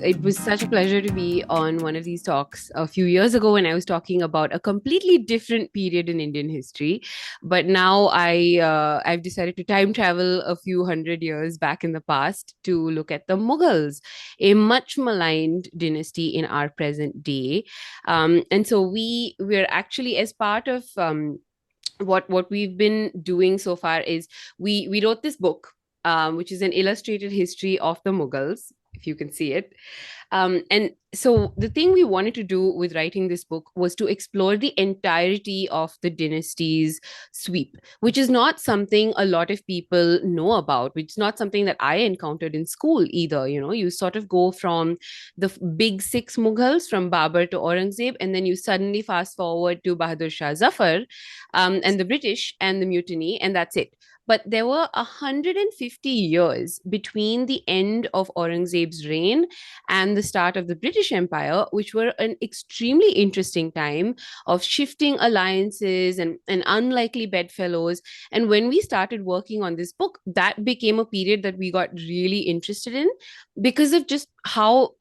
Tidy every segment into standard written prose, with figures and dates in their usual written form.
It was such a pleasure to be on one of these talks a few years ago when I was talking about a completely different period in Indian history. But now I've decided to time travel a few hundred years back in the past to look at the Mughals, a much maligned dynasty in our present day. And so we're actually, as part of what we've been doing so far, is we wrote this book, which is an illustrated history of the Mughals, if you can see it. And so the thing we wanted to do with writing this book was to explore the entirety of the dynasty's sweep, which is not something a lot of people know about, which is not something that I encountered in school either. You know, you sort of go from the big six Mughals, from Babur to Aurangzeb, and then you suddenly fast forward to Bahadur Shah Zafar, and the British and the mutiny, and that's it. But there were 150 years between the end of Aurangzeb's reign and the start of the British Empire, which were an extremely interesting time of shifting alliances and unlikely bedfellows. And when we started working on this book, that became a period that we got really interested in because of just how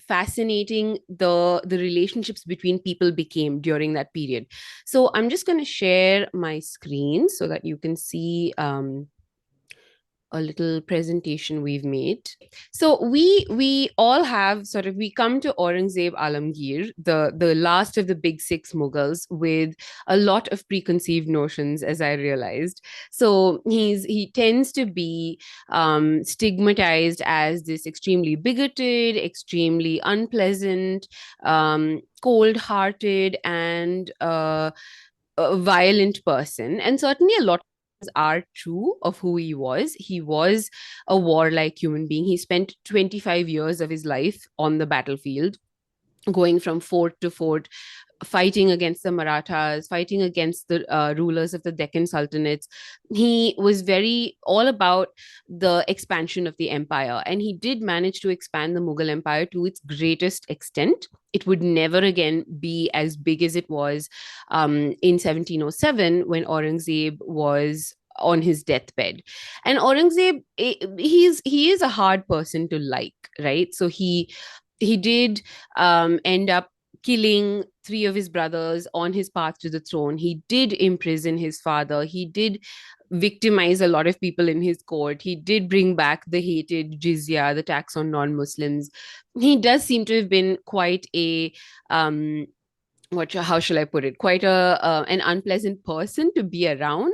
fascinating the relationships between people became during that period. So I'm just going to share my screen so that you can see a little presentation we've made. So we all have sort of, we come to Aurangzeb Alamgir, the last of the big six Mughals, with a lot of preconceived notions, as I realized. So he tends to be stigmatized as this extremely bigoted, extremely unpleasant, cold-hearted, and a violent person. And certainly a lot are true of who he was. He was a warlike human being. He spent 25 years of his life on the battlefield, going from fort to fort, fighting against the Marathas, fighting against the rulers of the Deccan Sultanates. He was very all about the expansion of the empire, and he did manage to expand the Mughal Empire to its greatest extent. It would never again be as big as it was in 1707 when Aurangzeb was on his deathbed. And Aurangzeb, he is a hard person to like, right? So he did end up killing three of his brothers on his path to the throne. He did imprison his father. He did victimize a lot of people in his court. He did bring back the hated jizya, the tax on non-Muslims. He does seem to have been quite a how shall I put it? Quite a an unpleasant person to be around.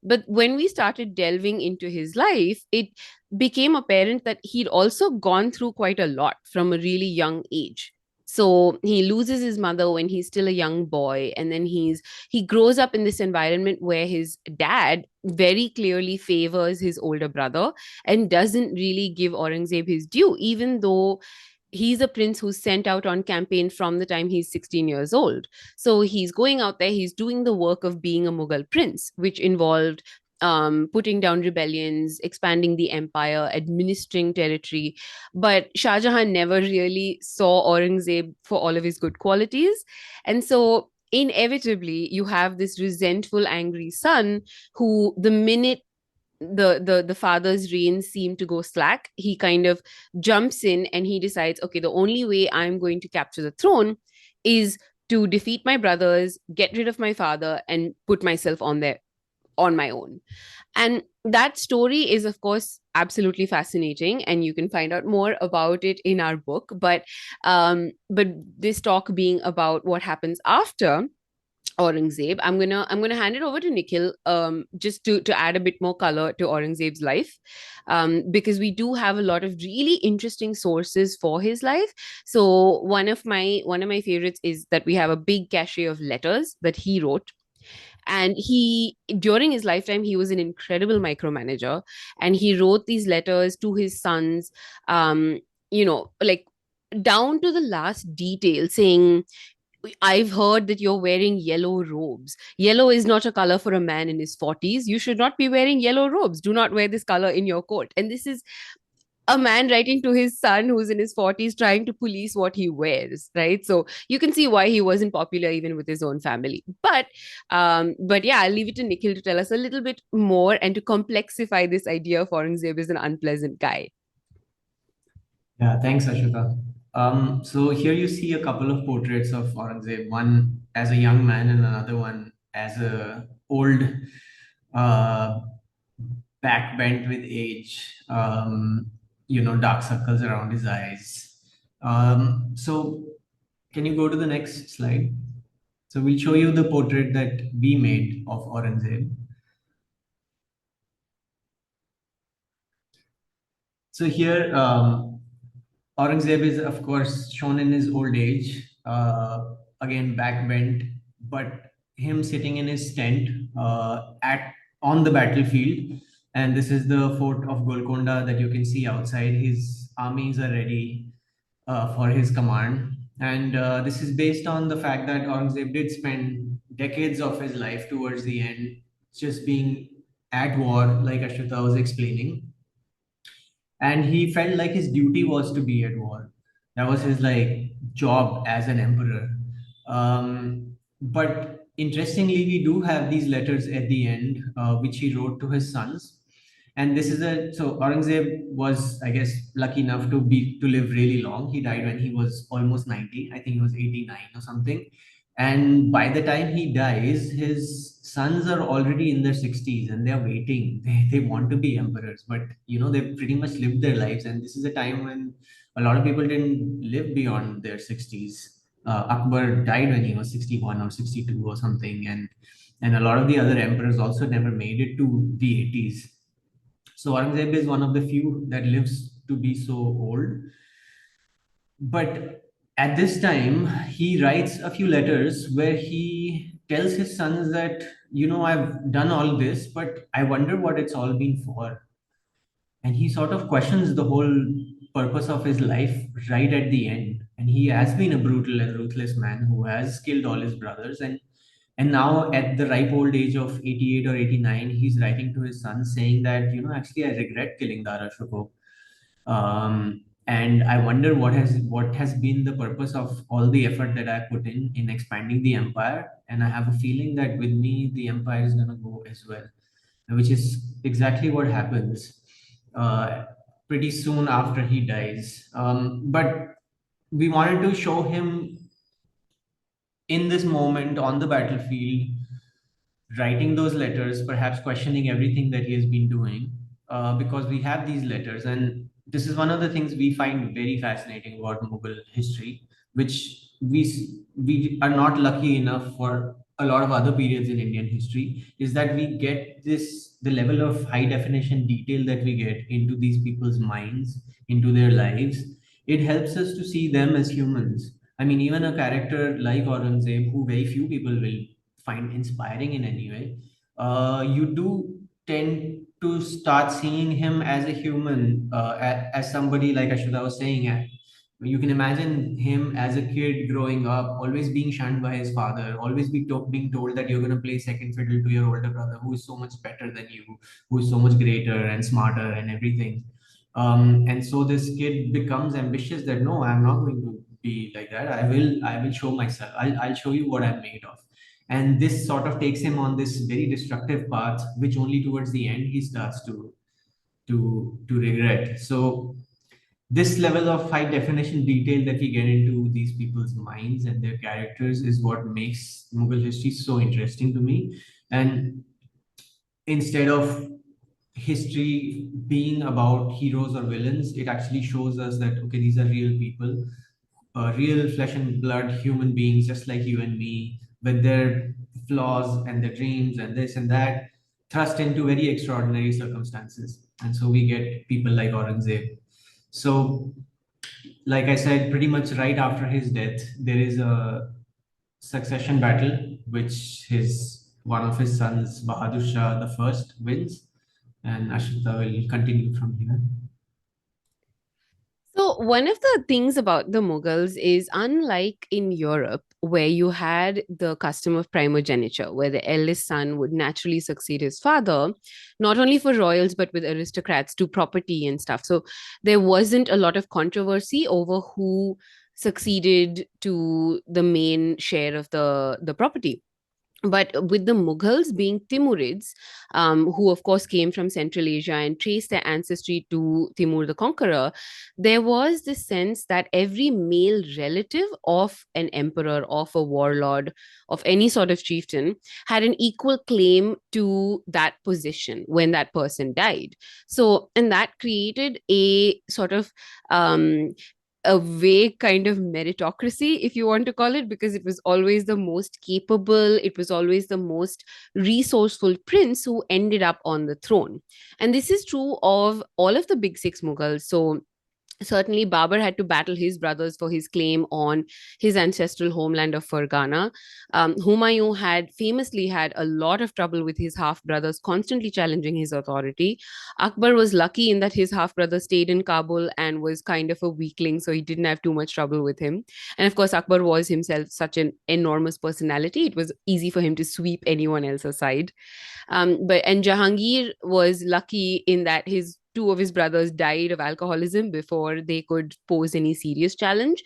But when we started delving into his life, it became apparent that he'd also gone through quite a lot from a really young age. So he loses his mother when he's still a young boy, and then he grows up in this environment where his dad very clearly favors his older brother and doesn't really give Aurangzeb his due, even though he's a prince who's sent out on campaign from the time he's 16 years old. So he's going out there, he's doing the work of being a Mughal prince, which involved putting down rebellions, expanding the empire, administering territory. But Shah Jahan never really saw Aurangzeb for all of his good qualities. And so inevitably, you have this resentful, angry son who, the minute the father's reins seem to go slack, he kind of jumps in and he decides, okay, the only way I'm going to capture the throne is to defeat my brothers, get rid of my father, and put myself on there on my own. And that story is, of course, absolutely fascinating, and you can find out more about it in our book. But this talk being about what happens after Aurangzeb, I'm gonna hand it over to Nikhil, just to add a bit more color to Aurangzeb's life, because we do have a lot of really interesting sources for his life. So one of my favorites is that we have a big cache of letters that he wrote. And he, during his lifetime, he was an incredible micromanager, and he wrote these letters to his sons, like down to the last detail, saying, I've heard that you're wearing yellow robes. Yellow is not a color for a man in his 40s. You should not be wearing yellow robes. Do not wear this color in your court. And this is a man writing to his son who's in his 40s, trying to police what he wears, right? So you can see why he wasn't popular even with his own family. But yeah, I'll leave it to Nikhil to tell us a little bit more and to complexify this idea of Aurangzeb as an unpleasant guy. Yeah, thanks, Ashwitha. So here you see a couple of portraits of Aurangzeb, one as a young man and another one as a old, uh, back bent with age, dark circles around his eyes. So can you go to the next slide? So we'll show you the portrait that we made of Aurangzeb. So here, Aurangzeb is, of course, shown in his old age, again backbent, but him sitting in his tent at on the battlefield. And this is the fort of Golconda that you can see outside. His armies are ready for his command. And this is based on the fact that Aurangzeb did spend decades of his life towards the end just being at war, like Ashwita was explaining, and he felt like his duty was to be at war. That was his like job as an emperor. But interestingly, we do have these letters at the end, which he wrote to his sons. And this is a so Aurangzeb was, I guess, lucky enough to live really long. He died when he was almost 90. I think he was 89 or something. And by the time he dies, his sons are already in their 60s and they're waiting. They want to be emperors, but they've pretty much lived their lives. And this is a time when a lot of people didn't live beyond their 60s. Akbar died when he was 61 or 62 or something. And a lot of the other emperors also never made it to the 80s. So Aurangzeb is one of the few that lives to be so old. But at this time, he writes a few letters where he tells his sons that, I've done all this, but I wonder what it's all been for. And he sort of questions the whole purpose of his life right at the end. And he has been a brutal and ruthless man who has killed all his brothers. And now, at the ripe old age of 88 or 89, he's writing to his son saying that, actually, I regret killing Dara Shikoh. And I wonder what has been the purpose of all the effort that I put in expanding the empire. And I have a feeling that with me, the empire is going to go as well, which is exactly what happens uh, pretty soon after he dies. But we wanted to show him in this moment on the battlefield, writing those letters, perhaps questioning everything that he has been doing, because we have these letters. And this is one of the things we find very fascinating about Mughal history, which we are not lucky enough for a lot of other periods in Indian history, is that we get the level of high definition detail that we get into these people's minds, into their lives. It helps us to see them as humans. I mean, even a character like Aurangzeb, who very few people will find inspiring in any way, you do tend to start seeing him as a human, as somebody like Ashwita was saying. You can imagine him as a kid growing up, always being shunned by his father, always being told that you're going to play second fiddle to your older brother, who is so much better than you, who is so much greater and smarter and everything. And so this kid becomes ambitious that no, I'm not going to be like that. I will show myself. I'll show you what I'm made of. And this sort of takes him on this very destructive path, which only towards the end he starts to regret. So this level of high definition detail that we get into these people's minds and their characters is what makes Mughal history so interesting to me. And instead of history being about heroes or villains, it actually shows us that okay, these are real people, real flesh and blood human beings, just like you and me, with their flaws and their dreams and this and that, thrust into very extraordinary circumstances. And so we get people like Aurangzeb. So, like I said, pretty much right after his death, there is a succession battle, which his one of his sons, Bahadur Shah the first, wins, and Ashita will continue from here. So, one of the things about the Mughals is unlike in Europe, where you had the custom of primogeniture, where the eldest son would naturally succeed his father, not only for royals, but with aristocrats to property and stuff. So, there wasn't a lot of controversy over who succeeded to the main share of the property. But with the Mughals being Timurids, who of course came from Central Asia and traced their ancestry to Timur the Conqueror, there was this sense that every male relative of an emperor, of a warlord, of any sort of chieftain had an equal claim to that position when that person died. So, and that created a sort of a vague kind of meritocracy, if you want to call it, because it was always the most capable, it was always the most resourceful prince who ended up on the throne. And this is true of all of the big six Mughals. So certainly Babur had to battle his brothers for his claim on his ancestral homeland of Fergana. Humayun had famously had a lot of trouble with his half brothers constantly challenging his authority. Akbar was lucky in that his half brother stayed in Kabul and was kind of a weakling, so he didn't have too much trouble with him. And of course, Akbar was himself such an enormous personality, it was easy for him to sweep anyone else aside. But Jahangir was lucky in that his two of his brothers died of alcoholism before they could pose any serious challenge.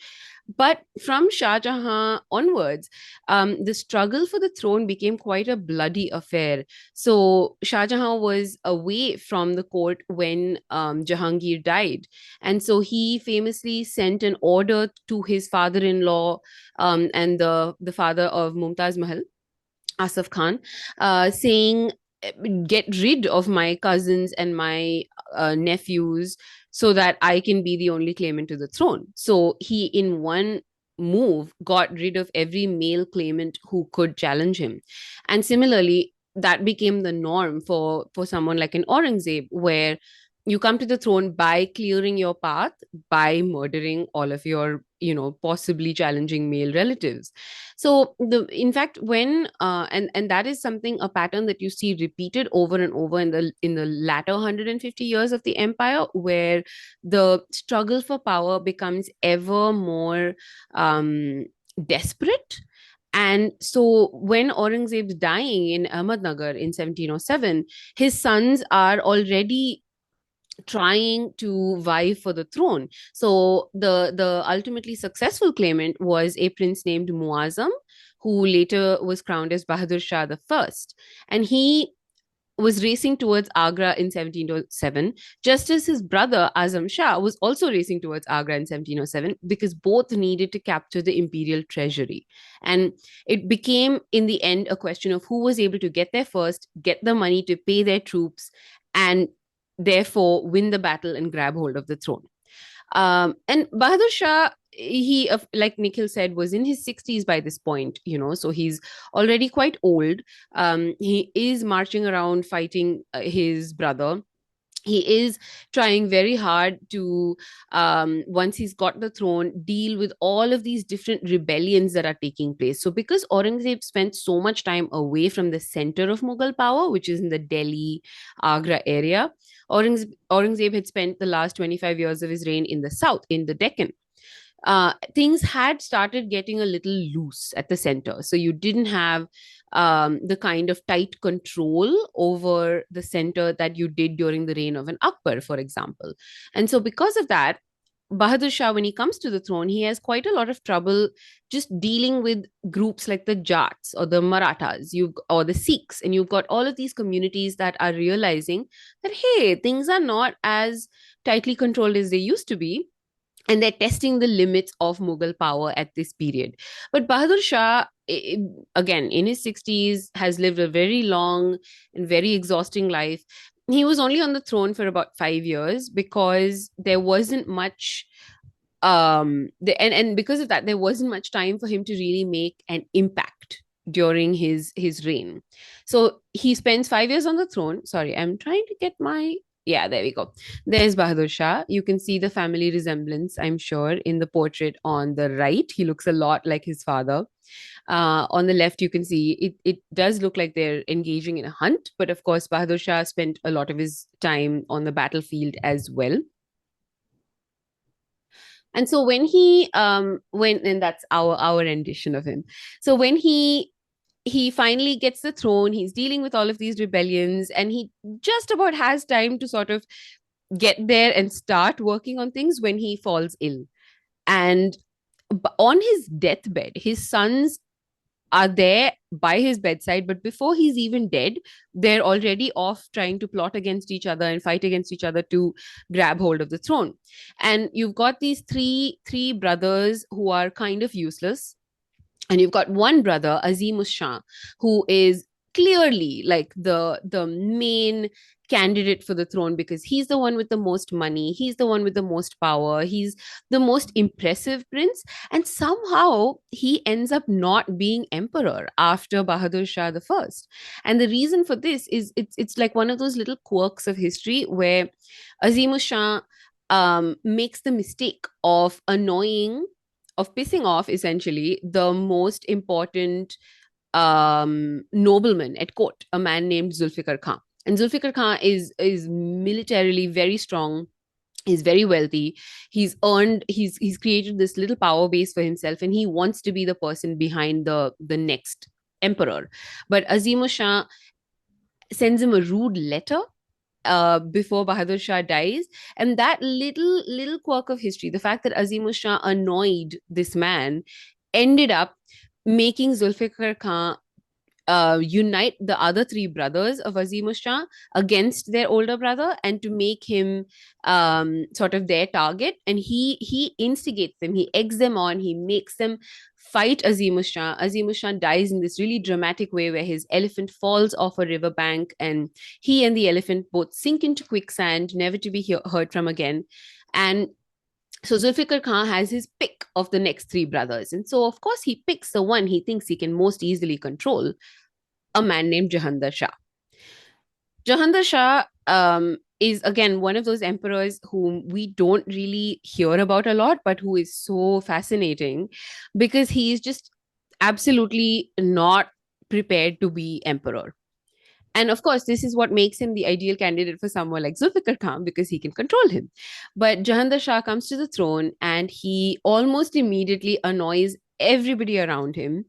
But from Shah Jahan onwards, the struggle for the throne became quite a bloody affair. So Shah Jahan was away from the court when Jahangir died. And so he famously sent an order to his father-in-law and the father of Mumtaz Mahal, Asaf Khan, saying, "Get rid of my cousins and my nephews so that I can be the only claimant to the throne." So he, in one move, got rid of every male claimant who could challenge him. And similarly, that became the norm for someone like an Aurangzeb, where you come to the throne by clearing your path, by murdering all of your, possibly challenging male relatives. So the in fact when and that is something, a pattern that you see repeated over and over in the latter 150 years of the empire, where the struggle for power becomes ever more desperate. And so when Aurangzeb's dying in Ahmednagar in 1707, his sons are already trying to vie for the throne. So the ultimately successful claimant was a prince named Muazzam, who later was crowned as Bahadur Shah the First, and he was racing towards Agra in 1707, just as his brother Azam Shah was also racing towards Agra in 1707, because both needed to capture the imperial treasury. And it became, in the end, a question of who was able to get there first, get the money to pay their troops, and therefore win the battle and grab hold of the throne. And Bahadur Shah, he, like Nikhil said, was in his 60s by this point, so he's already quite old. He is marching around fighting his brother. He is trying very hard to, once he's got the throne, deal with all of these different rebellions that are taking place. So because Aurangzeb spent so much time away from the center of Mughal power, which is in the Delhi, Agra area, Aurangzeb had spent the last 25 years of his reign in the south, in the Deccan. Things had started getting a little loose at the center. So you didn't have the kind of tight control over the center that you did during the reign of an Akbar, for example. And so because of that, Bahadur Shah, when he comes to the throne, he has quite a lot of trouble just dealing with groups like the Jats or the Marathas, or the Sikhs, and you've got all of these communities that are realizing that, hey, things are not as tightly controlled as they used to be, and they're testing the limits of Mughal power at this period. But Bahadur Shah, again, in his 60s, has lived a very long and very exhausting life. He was only on the throne for about 5 years because there wasn't much and because of that, there wasn't much time for him to really make an impact during his reign. So he spends 5 years on the throne. Sorry, I'm trying to get my, yeah, there we go. There's Bahadur Shah. You can see the family resemblance, I'm sure, in the portrait on the right. He looks a lot like his father. On the left, you can see it does look like they're engaging in a hunt, but of course, Bahadur Shah spent a lot of his time on the battlefield as well. And so when and that's our rendition of him. So when he finally gets the throne, he's dealing with all of these rebellions, and he just about has time to sort of get there and start working on things when he falls ill. And on his deathbed, his sons are there by his bedside, but before he's even dead, they're already off trying to plot against each other and fight against each other to grab hold of the throne. And you've got these three brothers who are kind of useless, and you've got one brother, Azimus Shah, who is clearly like the main candidate for the throne, because he's the one with the most money, he's the one with the most power, he's the most impressive prince, and somehow he ends up not being emperor after Bahadur Shah the first. And the reason for this is it's like one of those little quirks of history where Azimus Shah makes the mistake of pissing off essentially the most important nobleman at court, a man named Zulfikar Khan. And Zulfikar Khan is militarily very strong. He's very wealthy. He's created this little power base for himself, and he wants to be the person behind the next emperor. But Azim Shah sends him a rude letter before Bahadur Shah dies. And that little quirk of history, the fact that Azim Shah annoyed this man, ended up making Zulfikar Khan unite the other three brothers of Azim Shah against their older brother, and to make him sort of their target. And he instigates them, he eggs them on, he makes them fight Azim Shah. Azim Shah dies in this really dramatic way where his elephant falls off a riverbank, and he and the elephant both sink into quicksand, never to be heard from again. And so Zulfikar Khan has his pick of the next three brothers. And so, of course, he picks the one he thinks he can most easily control, a man named Jahandar Shah. Jahandar Shah is, again, one of those emperors whom we don't really hear about a lot, but who is so fascinating because he is just absolutely not prepared to be emperor. And of course, this is what makes him the ideal candidate for someone like Zulfikar Khan, because he can control him. But Jahandar Shah comes to the throne and he almost immediately annoys everybody around him,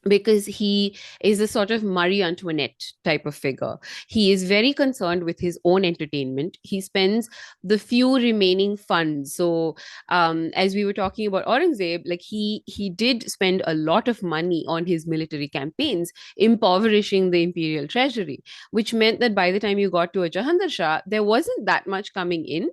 because he is a sort of Marie Antoinette type of figure. He is very concerned with his own entertainment. He spends the few remaining funds. So, as we were talking about Aurangzeb, like he did spend a lot of money on his military campaigns, impoverishing the imperial treasury, which meant that by the time you got to a Jahandar Shah, there wasn't that much coming in.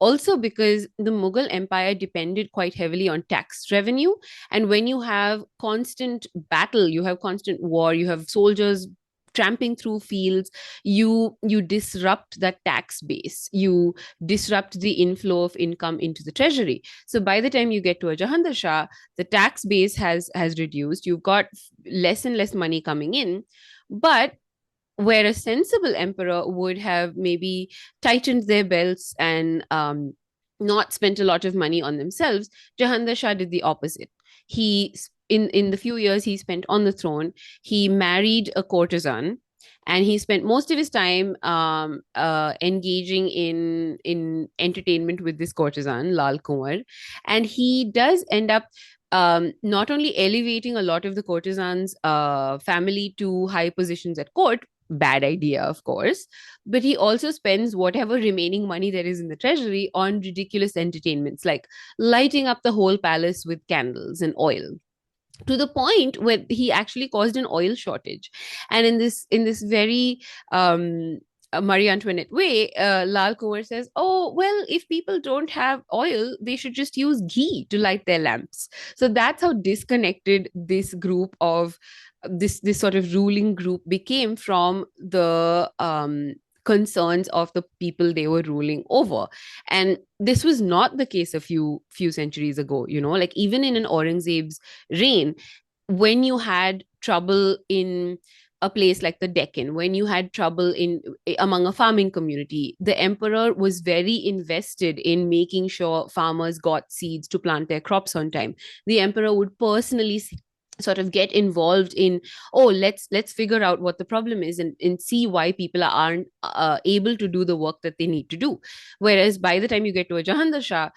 Also, because the Mughal Empire depended quite heavily on tax revenue. And when you have constant battle, you have constant war, you have soldiers tramping through fields, you disrupt that tax base, you disrupt the inflow of income into the treasury. So by the time you get to a Jahandar Shah, the tax base has reduced, you've got less and less money coming in. But where a sensible emperor would have maybe tightened their belts and not spent a lot of money on themselves, Jahandar Shah did the opposite. He, in the few years he spent on the throne, he married a courtesan, and he spent most of his time engaging in entertainment with this courtesan, Lal Kumar. And he does end up not only elevating a lot of the courtesans' family to high positions at court, bad idea, of course, but he also spends whatever remaining money there is in the treasury on ridiculous entertainments, like lighting up the whole palace with candles and oil, to the point where he actually caused an oil shortage. And in this very Marie Antoinette way, Lal Kumar says, "Oh well, if people don't have oil, they should just use ghee to light their lamps." So that's how disconnected this group of this sort of ruling group became from the concerns of the people they were ruling over. And this was not the case a few centuries ago. Like even in an Aurangzeb's reign, when you had trouble in a place like the Deccan, when you had trouble in among a farming community, the emperor was very invested in making sure farmers got seeds to plant their crops on time. The emperor would personally sort of get involved in, oh, let's figure out what the problem is, and see why people aren't able to do the work that they need to do. Whereas by the time you get to a Jahandar Shah,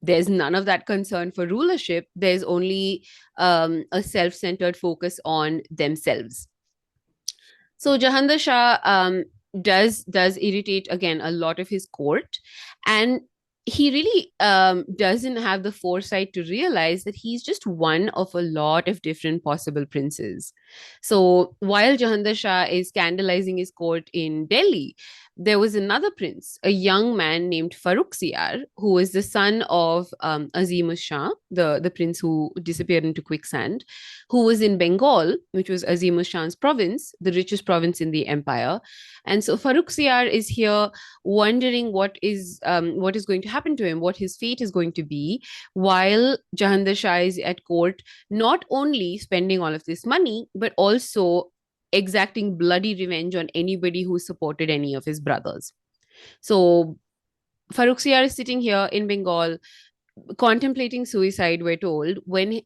there's none of that concern for rulership. There's only a self-centered focus on themselves. So Jahandar Shah does irritate again a lot of his court, and he really doesn't have the foresight to realize that he's just one of a lot of different possible princes. So while Jahandar Shah is scandalizing his court in Delhi, there was another prince, a young man named Farrukhsiyar, who was the son of Azim Shah, the prince who disappeared into quicksand, who was in Bengal, which was Azim Shah's province, the richest province in the empire. And so Farrukhsiyar is here wondering what is going to happen to him, what his fate is going to be, while Jahandar Shah is at court, not only spending all of this money, but also exacting bloody revenge on anybody who supported any of his brothers. So Farrukhsiyar is sitting here in Bengal, contemplating suicide, we're told, when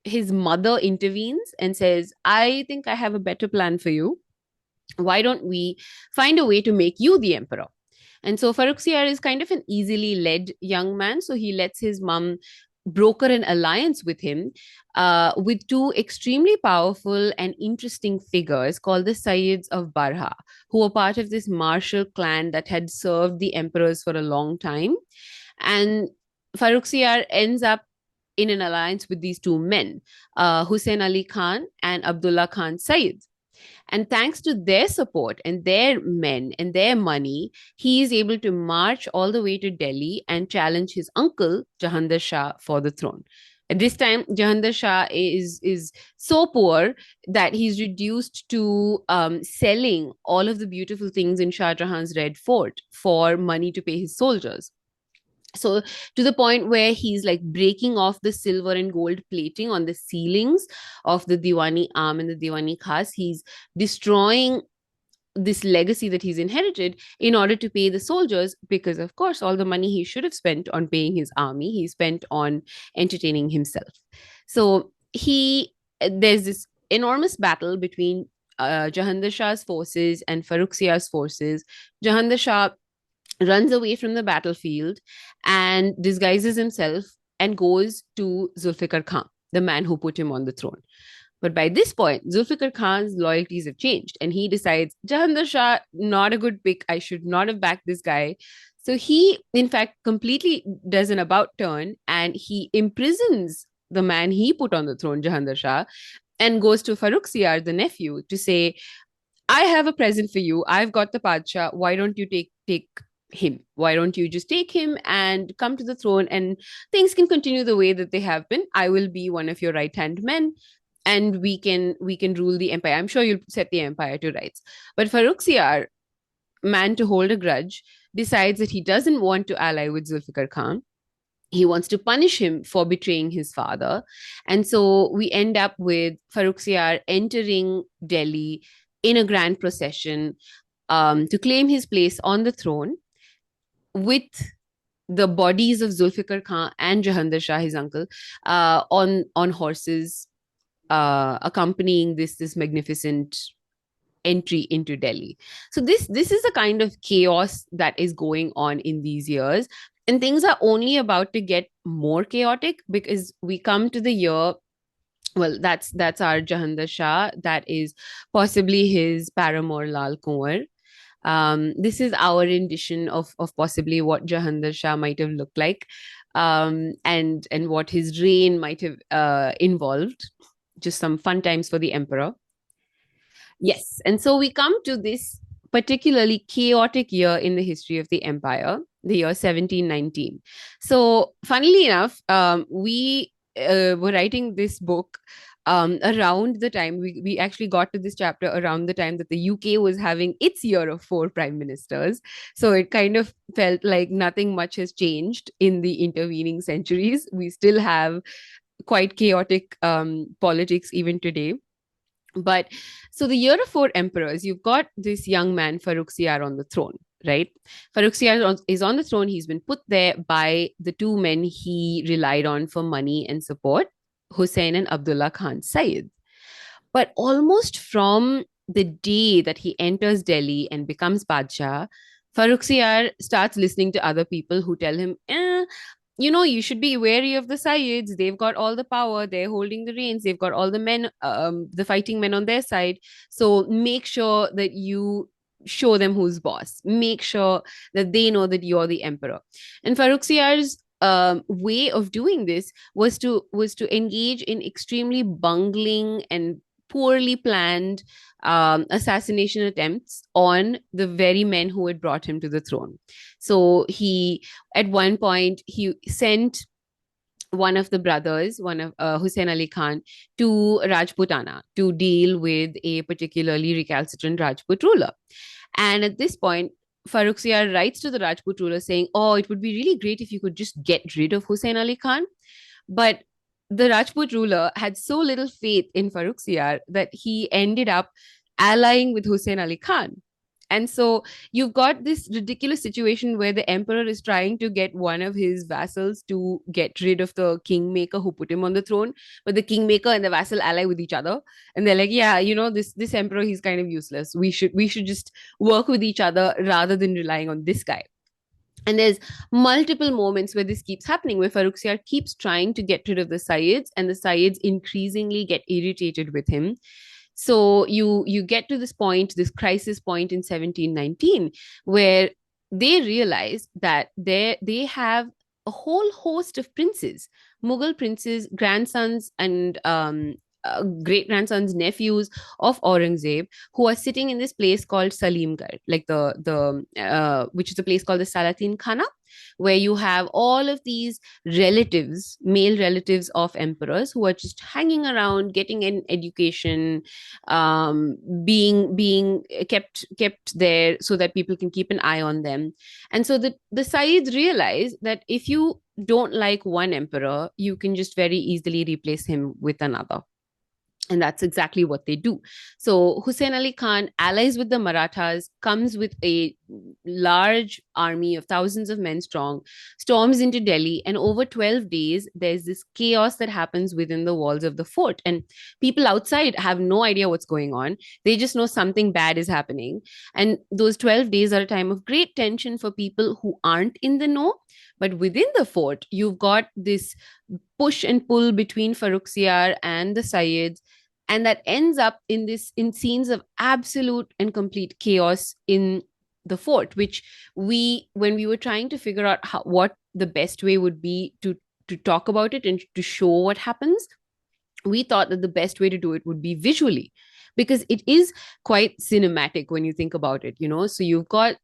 his mother intervenes and says, I think I have a better plan for you. Why don't we find a way to make you the emperor? And so Farrukhsiyar is kind of an easily led young man. So he lets his mum broker an alliance with him, with two extremely powerful and interesting figures called the Sayyids of Barha, who were part of this martial clan that had served the emperors for a long time. And Farrukhsiyar ends up in an alliance with these two men, Hussein Ali Khan and Abdullah Khan Sayyid. And thanks to their support and their men and their money, he is able to march all the way to Delhi and challenge his uncle, Jahandar Shah, for the throne. At this time, Jahandar Shah is so poor that he's reduced to selling all of the beautiful things in Shah Jahan's Red Fort for money to pay his soldiers. So to the point where he's like breaking off the silver and gold plating on the ceilings of the Diwani Am and the Diwani Khas. He's destroying this legacy that he's inherited in order to pay the soldiers, because of course all the money he should have spent on paying his army, he spent on entertaining himself. So there's this enormous battle between Jahandar Shah's forces and Farrukhsiyar's forces. Jahandar Shah runs away from the battlefield and disguises himself and goes to Zulfikar Khan, the man who put him on the throne. But by this point, Zulfikar Khan's loyalties have changed and he decides, Jahandar Shah, not a good pick. I should not have backed this guy. So he, in fact, completely does an about turn and he imprisons the man he put on the throne, Jahandar Shah, and goes to Farrukhsiyar, the nephew, to say, I have a present for you. I've got the Padshah. Why don't you take him? Why don't you just take him and come to the throne and things can continue the way that they have been? I will be one of your right hand men and we can rule the empire. I'm sure you'll set the empire to rights. But Farrukhsiyar, man to hold a grudge, decides that he doesn't want to ally with Zulfikar Khan. He wants to punish him for betraying his father. And so we end up with Farrukhsiyar entering Delhi in a grand procession to claim his place on the throne with the bodies of Zulfikar Khan and Jahandar Shah, his uncle, on horses, accompanying this magnificent entry into Delhi. So this is the kind of chaos that is going on in these years, and things are only about to get more chaotic because we come to the year. Well, that's our Jahandar Shah. That is possibly his paramour Lal Kunwar. This is our rendition of possibly what Jahandar Shah might have looked like, and what his reign might have involved. Just some fun times for the emperor. Yes, and so we come to this particularly chaotic year in the history of the empire, the year 1719. So, funnily enough, we were writing this book around the time we actually got to this chapter around the time that the UK was having its year of four prime ministers. So it kind of felt like nothing much has changed in the intervening centuries. We still have quite chaotic politics even today. But so the year of four emperors, you've got this young man, Farrukhsiyar, on the throne, right? Farrukhsiyar is on the throne. He's been put there by the two men he relied on for money and support, Hussein and Abdullah Khan Sayyid. But almost from the day that he enters Delhi and becomes Badshah, Farrukhsiyar starts listening to other people who tell him, you should be wary of the Sayyids. They've got all the power. They're holding the reins. They've got all the men, the fighting men on their side. So make sure that you show them who's boss. Make sure that they know that you're the emperor. And Farrukhsiyar's way of doing this was to engage in extremely bungling and poorly planned assassination attempts on the very men who had brought him to the throne. So he, at one point, he sent one of the brothers, one of Hussein Ali Khan, to Rajputana to deal with a particularly recalcitrant Rajput ruler. And at this point, Farrukhsiyar writes to the Rajput ruler saying, "Oh, it would be really great if you could just get rid of Hussein Ali Khan." But the Rajput ruler had so little faith in Farrukhsiyar that he ended up allying with Hussein Ali Khan. And so you've got this ridiculous situation where the emperor is trying to get one of his vassals to get rid of the kingmaker who put him on the throne, but the kingmaker and the vassal ally with each other, and they're like, "Yeah, this emperor, he's kind of useless. We should just work with each other rather than relying on this guy." And there's multiple moments where this keeps happening, where Farrukhsiyar keeps trying to get rid of the Sayyids, and the Sayyids increasingly get irritated with him. So you get to this point, this crisis point in 1719, where they realize that they have a whole host of princes, Mughal princes, grandsons, and great grandsons, nephews of Aurangzeb, who are sitting in this place called Salimgarh, like the which is a place called the Salatin Khana, where you have all of these relatives, male relatives of emperors, who are just hanging around, getting an education, being kept there so that people can keep an eye on them. And so the Sayyids realize that if you don't like one emperor, you can just very easily replace him with another. And that's exactly what they do. So Hussein Ali Khan allies with the Marathas, comes with a large army of thousands of men strong, storms into Delhi, and over 12 days, there's this chaos that happens within the walls of the fort. And people outside have no idea what's going on. They just know something bad is happening. And those 12 days are a time of great tension for people who aren't in the know. But within the fort, you've got this push and pull between Farrukhsiyar and the Sayyids, and that ends up in scenes of absolute and complete chaos in the fort, which when we were trying to figure out what the best way would be to talk about it and to show what happens, we thought that the best way to do it would be visually, because it is quite cinematic when you think about it, so you've got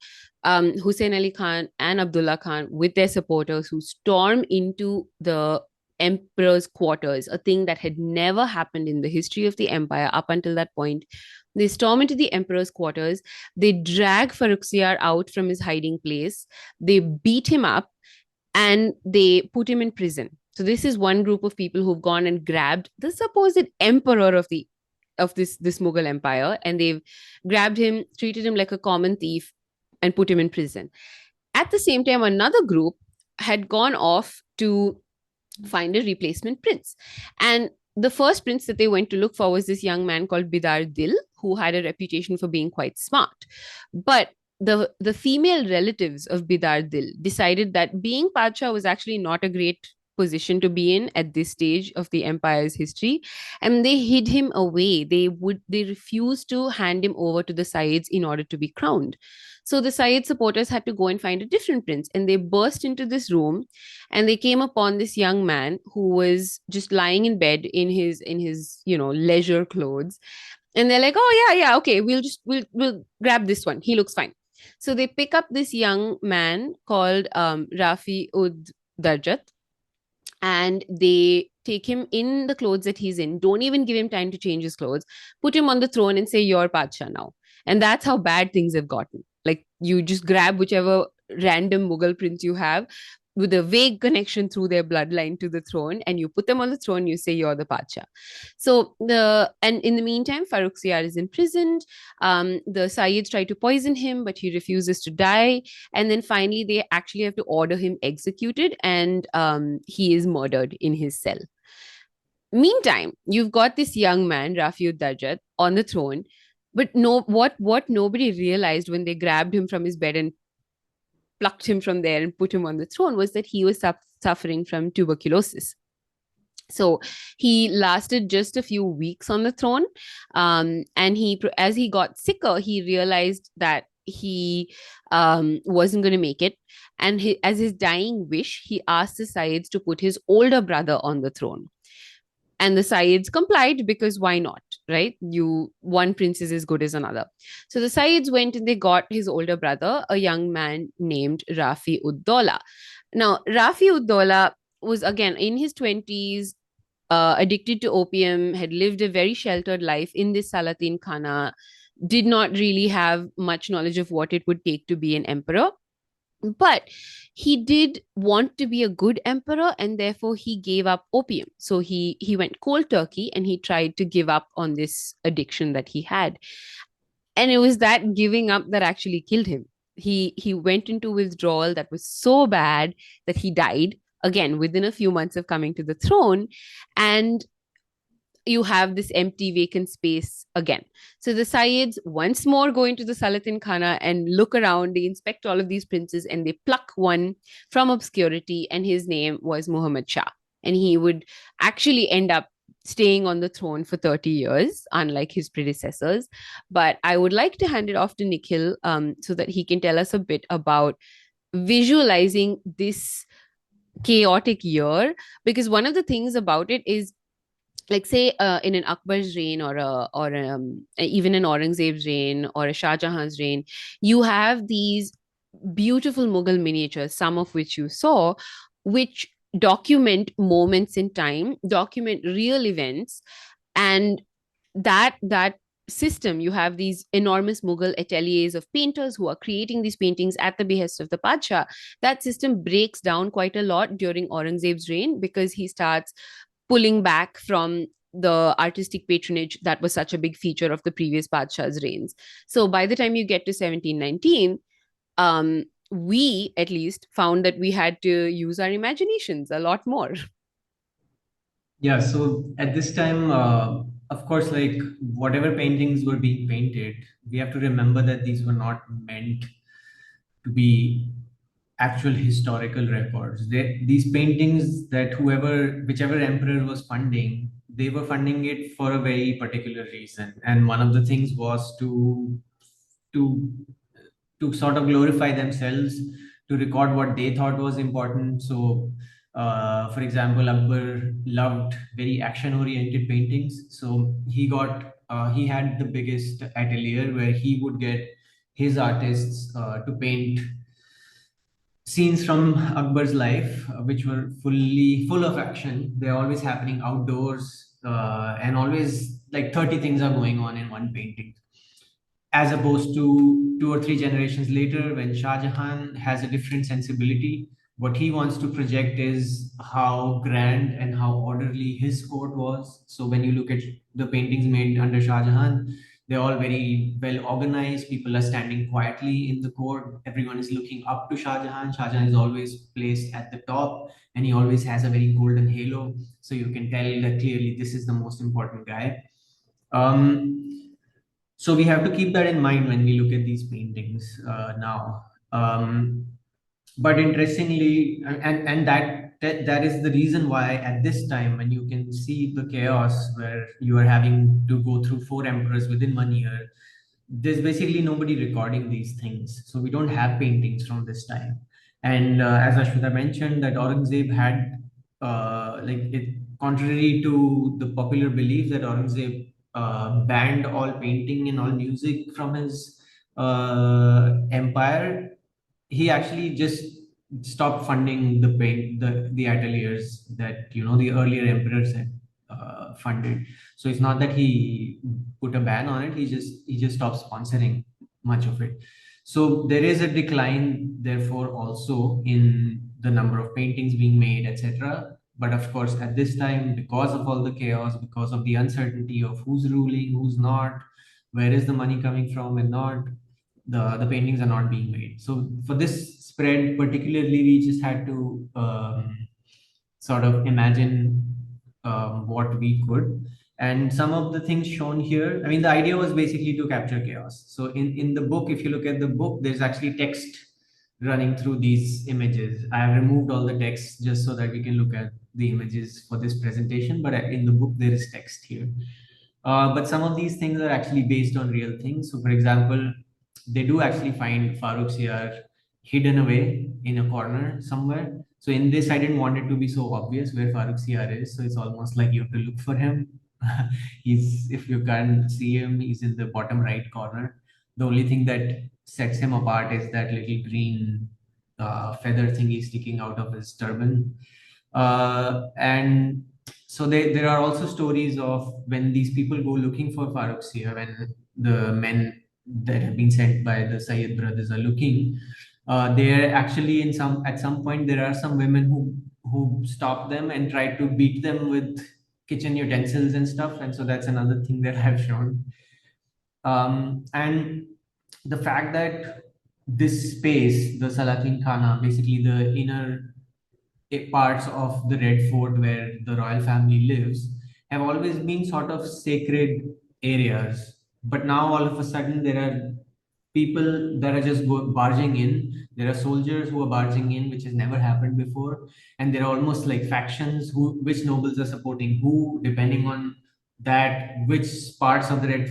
Hussein Ali Khan and Abdullah Khan with their supporters who storm into the emperor's quarters, a thing that had never happened in the history of the empire up until that point. They storm into the emperor's quarters. They drag Farrukhsiyar out from his hiding place. They beat him up and they put him in prison. So this is one group of people who've gone and grabbed the supposed emperor of this Mughal empire, and they've grabbed him, treated him like a common thief, and put him in prison. At the same time, another group had gone off to find a replacement prince. And the first prince that they went to look for was this young man called Bidar Dil, who had a reputation for being quite smart. But the female relatives of Bidar Dil decided that being Padshah was actually not a great position to be in at this stage of the empire's history, and they hid him away. They refused to hand him over to the Sayyids in order to be crowned. So the Sayyid supporters had to go and find a different prince, and they burst into this room and they came upon this young man who was just lying in bed in his leisure clothes. And they're like, "Oh yeah, okay, we'll grab this one, he looks fine." So they pick up this young man called Rafi Ud Darjat, and they take him in the clothes that he's in, don't even give him time to change his clothes, put him on the throne and say, "You're Padshah now." And that's how bad things have gotten. Like, you just grab whichever random Mughal prince you have with a vague connection through their bloodline to the throne, and you put them on the throne, you say you're the Padshah. So and in the meantime, Farrukhsiyar is imprisoned. The Sayyids try to poison him, but he refuses to die. And then finally, they actually have to order him executed, and he is murdered in his cell. Meantime, you've got this young man, Rafiud Darjat, on the throne. But what nobody realized when they grabbed him from his bed and plucked him from there and put him on the throne was that he was suffering from tuberculosis. So he lasted just a few weeks on the throne. And as he got sicker, he realized that he wasn't going to make it. And as his dying wish, he asked the Sayyids to put his older brother on the throne. And the Sayyids complied because why not, right? You one prince is as good as another. So the Sayyids went and they got his older brother, a young man named Rafi Uddola. Now, Rafi Uddola was again in his 20s, addicted to opium, had lived a very sheltered life in this Salatin Khana, did not really have much knowledge of what it would take to be an emperor. But he did want to be a good emperor, and therefore he gave up opium. So he went cold turkey and he tried to give up on this addiction that he had. And it was that giving up that actually killed him. He went into withdrawal that was so bad that he died again within a few months of coming to the throne. And you have this empty vacant space again. So the Sayyids once more go into the Salatin Khana and look around. They inspect all of these princes and they pluck one from obscurity, and his name was Muhammad Shah. And he would actually end up staying on the throne for 30 years, unlike his predecessors. But I would like to hand it off to Nikhil, so that he can tell us a bit about visualizing this chaotic year. Because one of the things about it is, like, say in an Akbar's reign, or even an Aurangzeb's reign or a Shah Jahan's reign, you have these beautiful Mughal miniatures, some of which you saw, which document moments in time, document real events. And that system, you have these enormous Mughal ateliers of painters who are creating these paintings at the behest of the Padshah. That system breaks down quite a lot during Aurangzeb's reign, because he starts pulling back from the artistic patronage that was such a big feature of the previous Padshah's reigns. So by the time you get to 1719, we at least found that we had to use our imaginations a lot more. Yeah, so at this time, of course, like whatever paintings were being painted, we have to remember that these were not meant to be actual historical records. These paintings that whichever emperor was funding, they were funding it for a very particular reason. And one of the things was to to sort of glorify themselves, to record what they thought was important. So, for example, Akbar loved very action-oriented paintings. So he had the biggest atelier where he would get his artists to paint scenes from Akbar's life, which were full of action. They're always happening outdoors, and always like 30 things are going on in one painting, as opposed to two or three generations later when Shah Jahan has a different sensibility. What he wants to project is how grand and how orderly his court was. So when you look at the paintings made under Shah Jahan, they're all very well organized. People are standing quietly in the court. Everyone is looking up to Shah Jahan. Shah Jahan is always placed at the top, and he always has a very golden halo. So you can tell that clearly this is the most important guy. So we have to keep that in mind when we look at these paintings now. But interestingly, and that is the reason why at this time, when you can see the chaos where you are having to go through four emperors within 1 year, there's basically nobody recording these things. So we don't have paintings from this time. And as Ashwitha mentioned, that Aurangzeb had like it, contrary to the popular belief that Aurangzeb banned all painting and all music from his empire, he actually just stopped funding the ateliers that the earlier emperors had funded. So it's not that he put a ban on it, he just stopped sponsoring much of it. So there is a decline therefore also in the number of paintings being made, etc. But of course at this time, because of all the chaos, because of the uncertainty of who's ruling, who's not, where is the money coming from and not, the paintings are not being made. So for this spread particularly, we just had to sort of imagine what we could. And some of the things shown here, I mean, the idea was basically to capture chaos. So in the book, if you look at the book, there's actually text running through these images. I have removed all the text just so that we can look at the images for this presentation, but in the book there is text here. But some of these things are actually based on real things. So for example, they do actually find Farooq Siyar hidden away in a corner somewhere. So in this, I didn't want it to be so obvious where Farooq Siyar is. So it's almost like you have to look for him. He's, if you can't see him, he's in the bottom right corner. The only thing that sets him apart is that little green feather thingy sticking out of his turban. And so there are also stories of when these people go looking for Farooq Siyar, when the men that have been sent by the Sayyid brothers are looking. They're actually in some at some point there are some women who stop them and try to beat them with kitchen utensils and stuff, and so that's another thing that I've shown. And the fact that this space, the Salatin Khana, basically the inner parts of the Red Fort where the royal family lives, have always been sort of sacred areas. But now all of a sudden there are people that are just barging in. There are soldiers who are barging in, which has never happened before, and there are almost like factions who which nobles are supporting who, depending on that which parts of the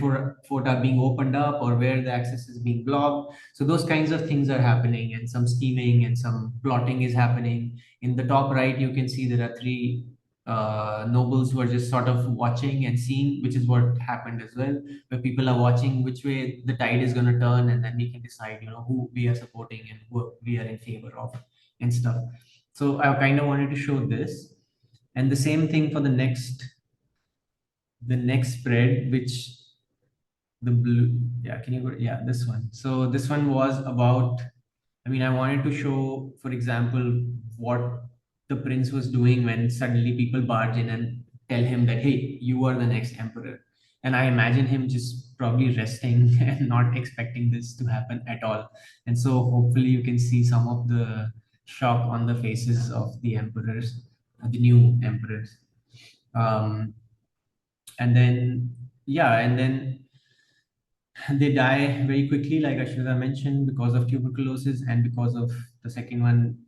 Fort are being opened up or where the access is being blocked. So those kinds of things are happening, and some scheming and some plotting is happening. In the top right, you can see there are three nobles who are just sort of watching and seeing, which is what happened as well, where people are watching which way the tide is going to turn, and then we can decide, who we are supporting and who we are in favor of and stuff. So I kind of wanted to show this, and the same thing for the next spread, which the blue, yeah, can you go, yeah, this one. So this one was about, I mean, I wanted to show, for example, what the prince was doing when suddenly people barge in and tell him that, hey, you are the next emperor. And I imagine him just probably resting and not expecting this to happen at all. And so hopefully you can see some of the shock on the faces of the emperors, the new emperors. Um, and then, yeah, and then they die very quickly, like Ashwitha mentioned, because of tuberculosis and because of the second one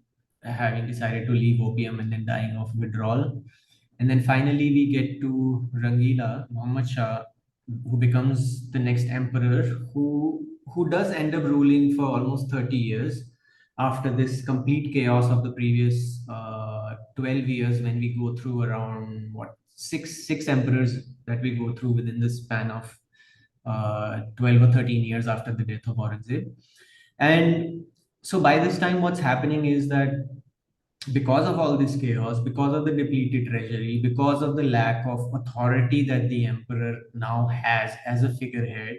having decided to leave opium and then dying of withdrawal. And then finally, we get to Rangila, Muhammad Shah, who becomes the next emperor, who does end up ruling for almost 30 years after this complete chaos of the previous 12 years, when we go through around what six emperors that we go through within the span of 12 or 13 years after the death of Aurangzeb. And so by this time, what's happening is that because of all this chaos, because of the depleted treasury, because of the lack of authority that the emperor now has as a figurehead,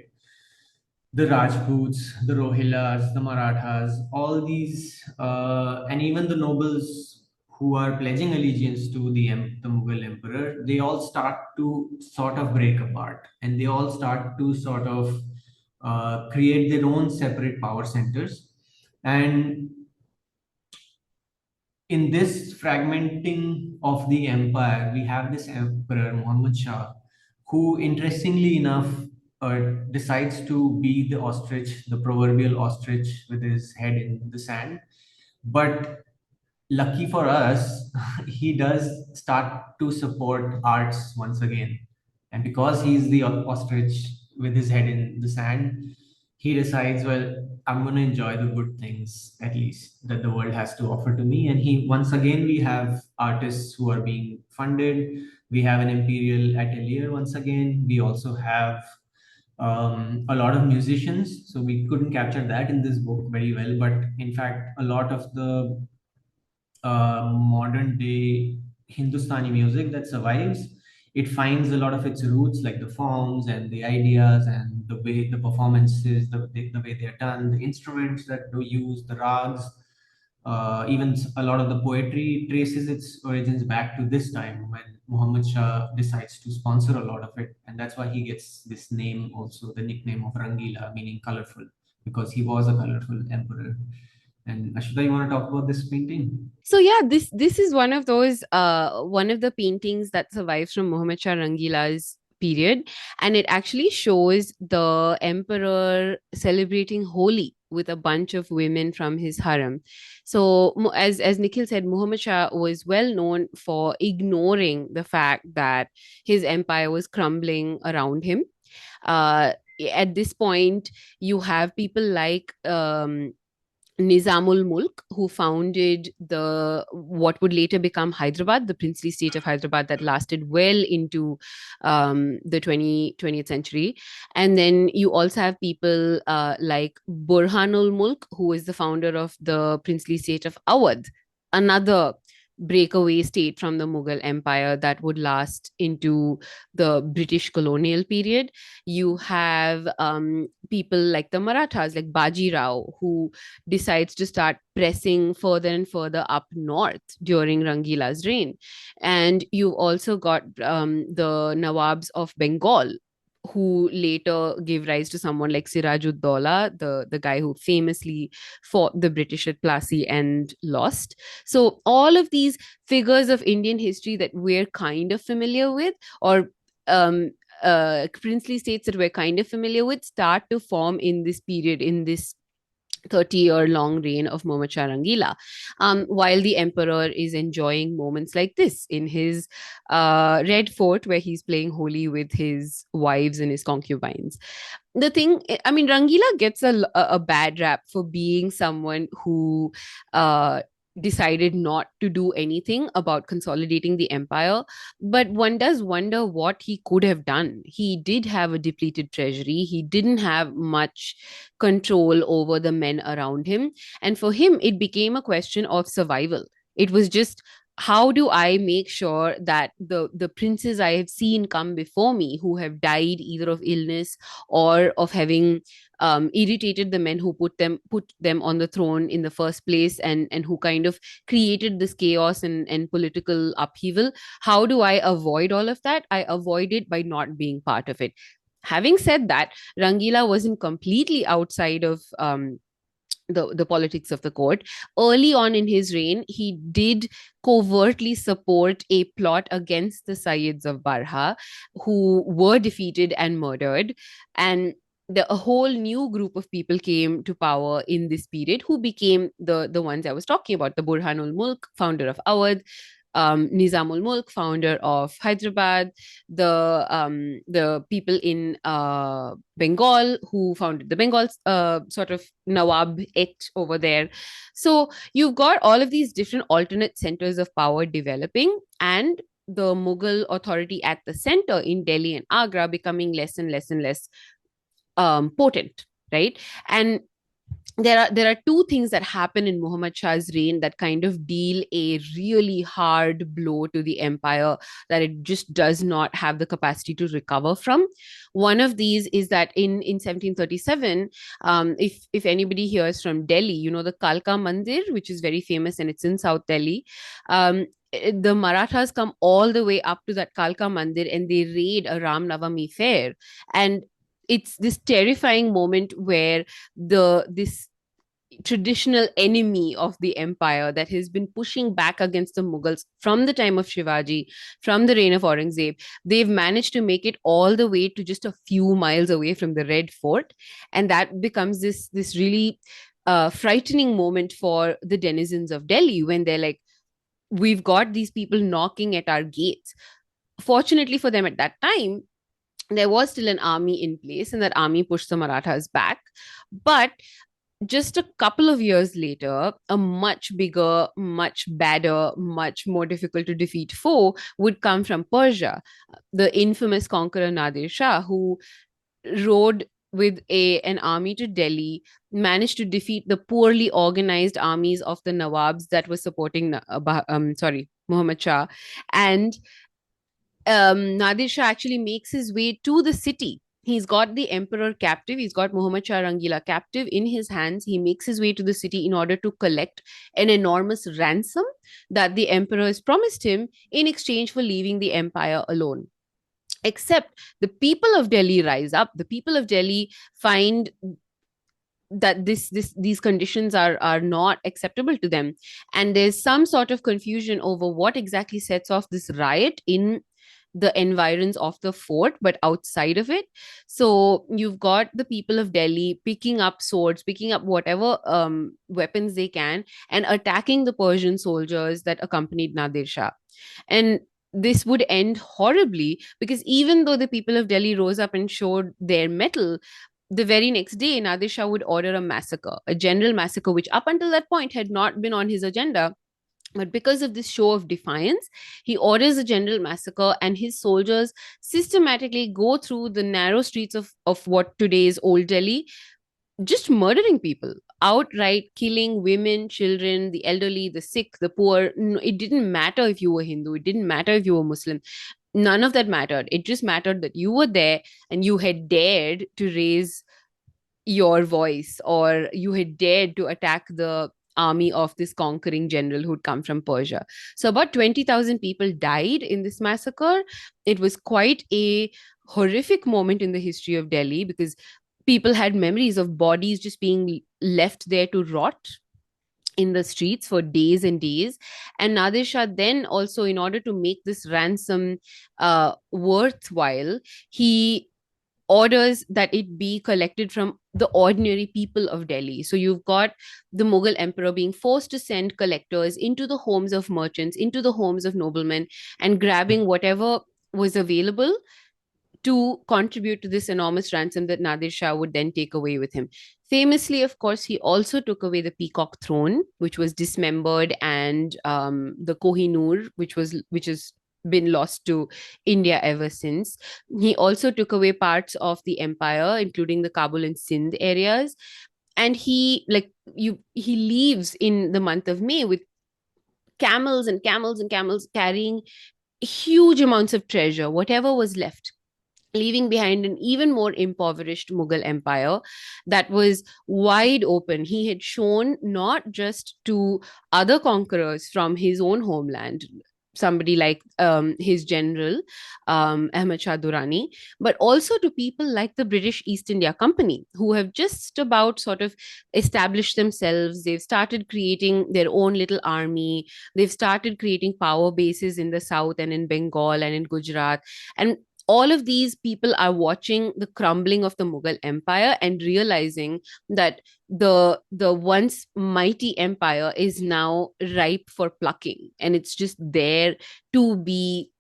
the Rajputs, the Rohillas, the Marathas, all these, and even the nobles who are pledging allegiance to the Mughal emperor, they all start to sort of break apart, and they all start to sort of create their own separate power centers. And in this fragmenting of the empire, we have this emperor, Muhammad Shah, who, interestingly enough, decides to be the ostrich, the proverbial ostrich with his head in the sand. But lucky for us, he does start to support arts once again. And because he's the ostrich with his head in the sand, he decides, well, I'm going to enjoy the good things at least that the world has to offer to me. And once again, we have artists who are being funded. We have an imperial atelier once again. We also have a lot of musicians. So we couldn't capture that in this book very well. But in fact, a lot of the modern day Hindustani music that survives. It finds a lot of its roots, like the forms and the ideas and the way the performances, the way they're done, the instruments that do use, the rags. Even a lot of the poetry traces its origins back to this time when Muhammad Shah decides to sponsor a lot of it. And that's why he gets this name also, the nickname of Rangila, meaning colorful, because he was a colorful emperor. And Ashwita, you want to talk about this painting? So yeah, this is one of those one of the paintings that survives from Muhammad Shah Rangila's period, and it actually shows the emperor celebrating Holi with a bunch of women from his harem. So as Nikhil said, Muhammad Shah was well known for ignoring the fact that his empire was crumbling around him. at this point, you have people like Nizamul Mulk, who founded the what would later become Hyderabad, the princely state of Hyderabad that lasted well into the 20th century. And then you also have people like Burhanul Mulk, who is the founder of the princely state of Awadh, another breakaway state from the Mughal Empire that would last into the British colonial period. You have people like the Marathas, like Baji Rao, who decides to start pressing further and further up north during Rangila's reign. And you've also got the Nawabs of Bengal, who later gave rise to someone like Sirajud-Dowla, the guy who famously fought the British at Plassey and lost. So all of these figures of Indian history that we're kind of familiar with, or um, princely states that we're kind of familiar with, start to form in this period, in this 30-year long reign of Muhammad Shah Rangila, while the emperor is enjoying moments like this in his Red Fort, where he's playing holy with his wives and his concubines. The thing, I mean, Rangila gets a bad rap for being someone who decided not to do anything about consolidating the empire. But one does wonder what he could have done. He did have a depleted treasury, he didn't have much control over the men around him. And for him, it became a question of survival. It was just, how do I make sure that the princes I have seen come before me, who have died either of illness or of having irritated the men who put them on the throne in the first place, and who kind of created this chaos and political upheaval, how do I avoid all of that? I avoid it by not being part of it. Having said that, Rangila wasn't completely outside of the politics of the court. Early on in his reign, he did covertly support a plot against the Sayyids of Barha, who were defeated and murdered. And a whole new group of people came to power in this period, who became the ones I was talking about: the Burhanul Mulk, founder of Awadh, Nizamul Mulk, founder of Hyderabad, the people in Bengal who founded the Bengal sort of Nawab et over there. So you've got all of these different alternate centers of power developing, and the Mughal authority at the center in Delhi and Agra becoming less and less and less potent, right? And there are two things that happen in Muhammad Shah's reign that kind of deal a really hard blow to the empire that it just does not have the capacity to recover from. One of these is that in 1737, if anybody hears from Delhi, you know the Kalka Mandir, which is very famous and it's in South Delhi. The Marathas come all the way up to that Kalka Mandir and they raid a Ram Navami fair, and it's this terrifying moment where this traditional enemy of the empire that has been pushing back against the Mughals from the time of Shivaji, from the reign of Aurangzeb, they've managed to make it all the way to just a few miles away from the Red Fort, and that becomes this really frightening moment for the denizens of Delhi when they're like, we've got these people knocking at our gates. Fortunately for them at that time, there was still an army in place, and that army pushed the Marathas back. But just a couple of years later, a much bigger, much badder, much more difficult to defeat foe would come from Persia. The infamous conqueror Nadir Shah, who rode with an army to Delhi, managed to defeat the poorly organized armies of the Nawabs that were supporting, Muhammad Shah. And Nadir Shah actually makes his way to the city. He's got the emperor captive. He's got Muhammad Shah Rangila captive in his hands. He makes his way to the city in order to collect an enormous ransom that the emperor has promised him in exchange for leaving the empire alone. Except the people of Delhi rise up. The people of Delhi find that these conditions are not acceptable to them, and there's some sort of confusion over what exactly sets off this riot in the environs of the fort, but outside of it. So you've got the people of Delhi picking up swords, picking up whatever weapons they can, and attacking the Persian soldiers that accompanied Nadir Shah. And this would end horribly, because even though the people of Delhi rose up and showed their mettle, the very next day, Nadir Shah would order a massacre, a general massacre, which up until that point had not been on his agenda. But because of this show of defiance, he orders a general massacre, and his soldiers systematically go through the narrow streets of what today is Old Delhi, just murdering people, outright killing women, children, the elderly, the sick, the poor. It didn't matter if you were Hindu, it didn't matter if you were Muslim. None of that mattered. It just mattered that you were there and you had dared to raise your voice, or you had dared to attack the army of this conquering general who'd come from Persia. So about 20,000 people died in this massacre. It was quite a horrific moment in the history of Delhi, because people had memories of bodies just being left there to rot in the streets for days and days. And Nadir Shah then also, in order to make this ransom worthwhile, he orders that it be collected from the ordinary people of Delhi. So you've got the Mughal emperor being forced to send collectors into the homes of merchants, into the homes of noblemen, and grabbing whatever was available to contribute to this enormous ransom that Nadir Shah would then take away with him. Famously, of course, he also took away the peacock throne, which was dismembered, and the Kohinoor, which has been lost to India ever since. He also took away parts of the empire, including the Kabul and Sindh areas. And he leaves in the month of May with camels and camels and camels carrying huge amounts of treasure, whatever was left, leaving behind an even more impoverished Mughal empire that was wide open. He had shown not just to other conquerors from his own homeland, somebody like his general, Ahmad Shah Durrani, but also to people like the British East India Company, who have just about sort of established themselves. They've started creating their own little army. They've started creating power bases in the south and in Bengal and in Gujarat. And all of these people are watching the crumbling of the Mughal empire and realizing that the once mighty empire is now ripe for plucking, and it's just there to be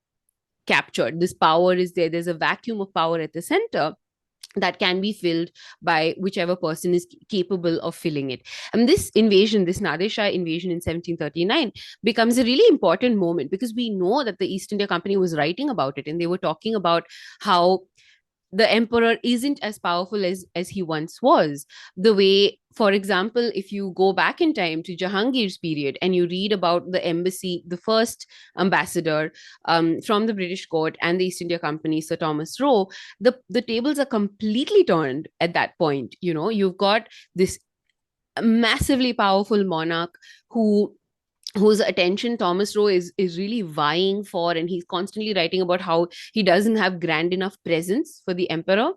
captured. This power is there. There's a vacuum of power at the center that can be filled by whichever person is capable of filling it. And this invasion, this Nadir Shah invasion in 1739, becomes a really important moment, because we know that the East India Company was writing about it, and they were talking about how the emperor isn't as powerful as he once was. The way, for example, if you go back in time to Jahangir's period and you read about the embassy, the first ambassador from the British court and the East India Company, Sir Thomas Roe, the tables are completely turned at that point. You know, you've got this massively powerful monarch whose attention Thomas Roe is really vying for, and he's constantly writing about how he doesn't have grand enough presence for the emperor.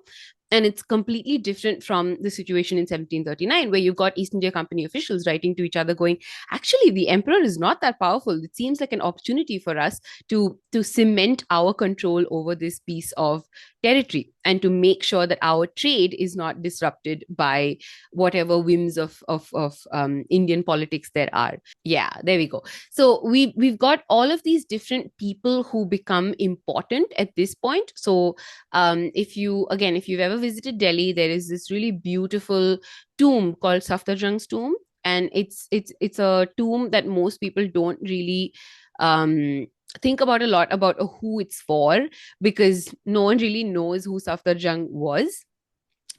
And it's completely different from the situation in 1739, where you've got East India Company officials writing to each other going, actually, the emperor is not that powerful. It seems like an opportunity for us to cement our control over this piece of territory, and to make sure that our trade is not disrupted by whatever whims of Indian politics there are. Yeah, there we go. So we've got all of these different people who become important at this point. So if you've ever visited Delhi, there is this really beautiful tomb called Safdarjung's tomb, and it's a tomb that most people don't really think about a lot about who it's for, because no one really knows who Safdarjung was.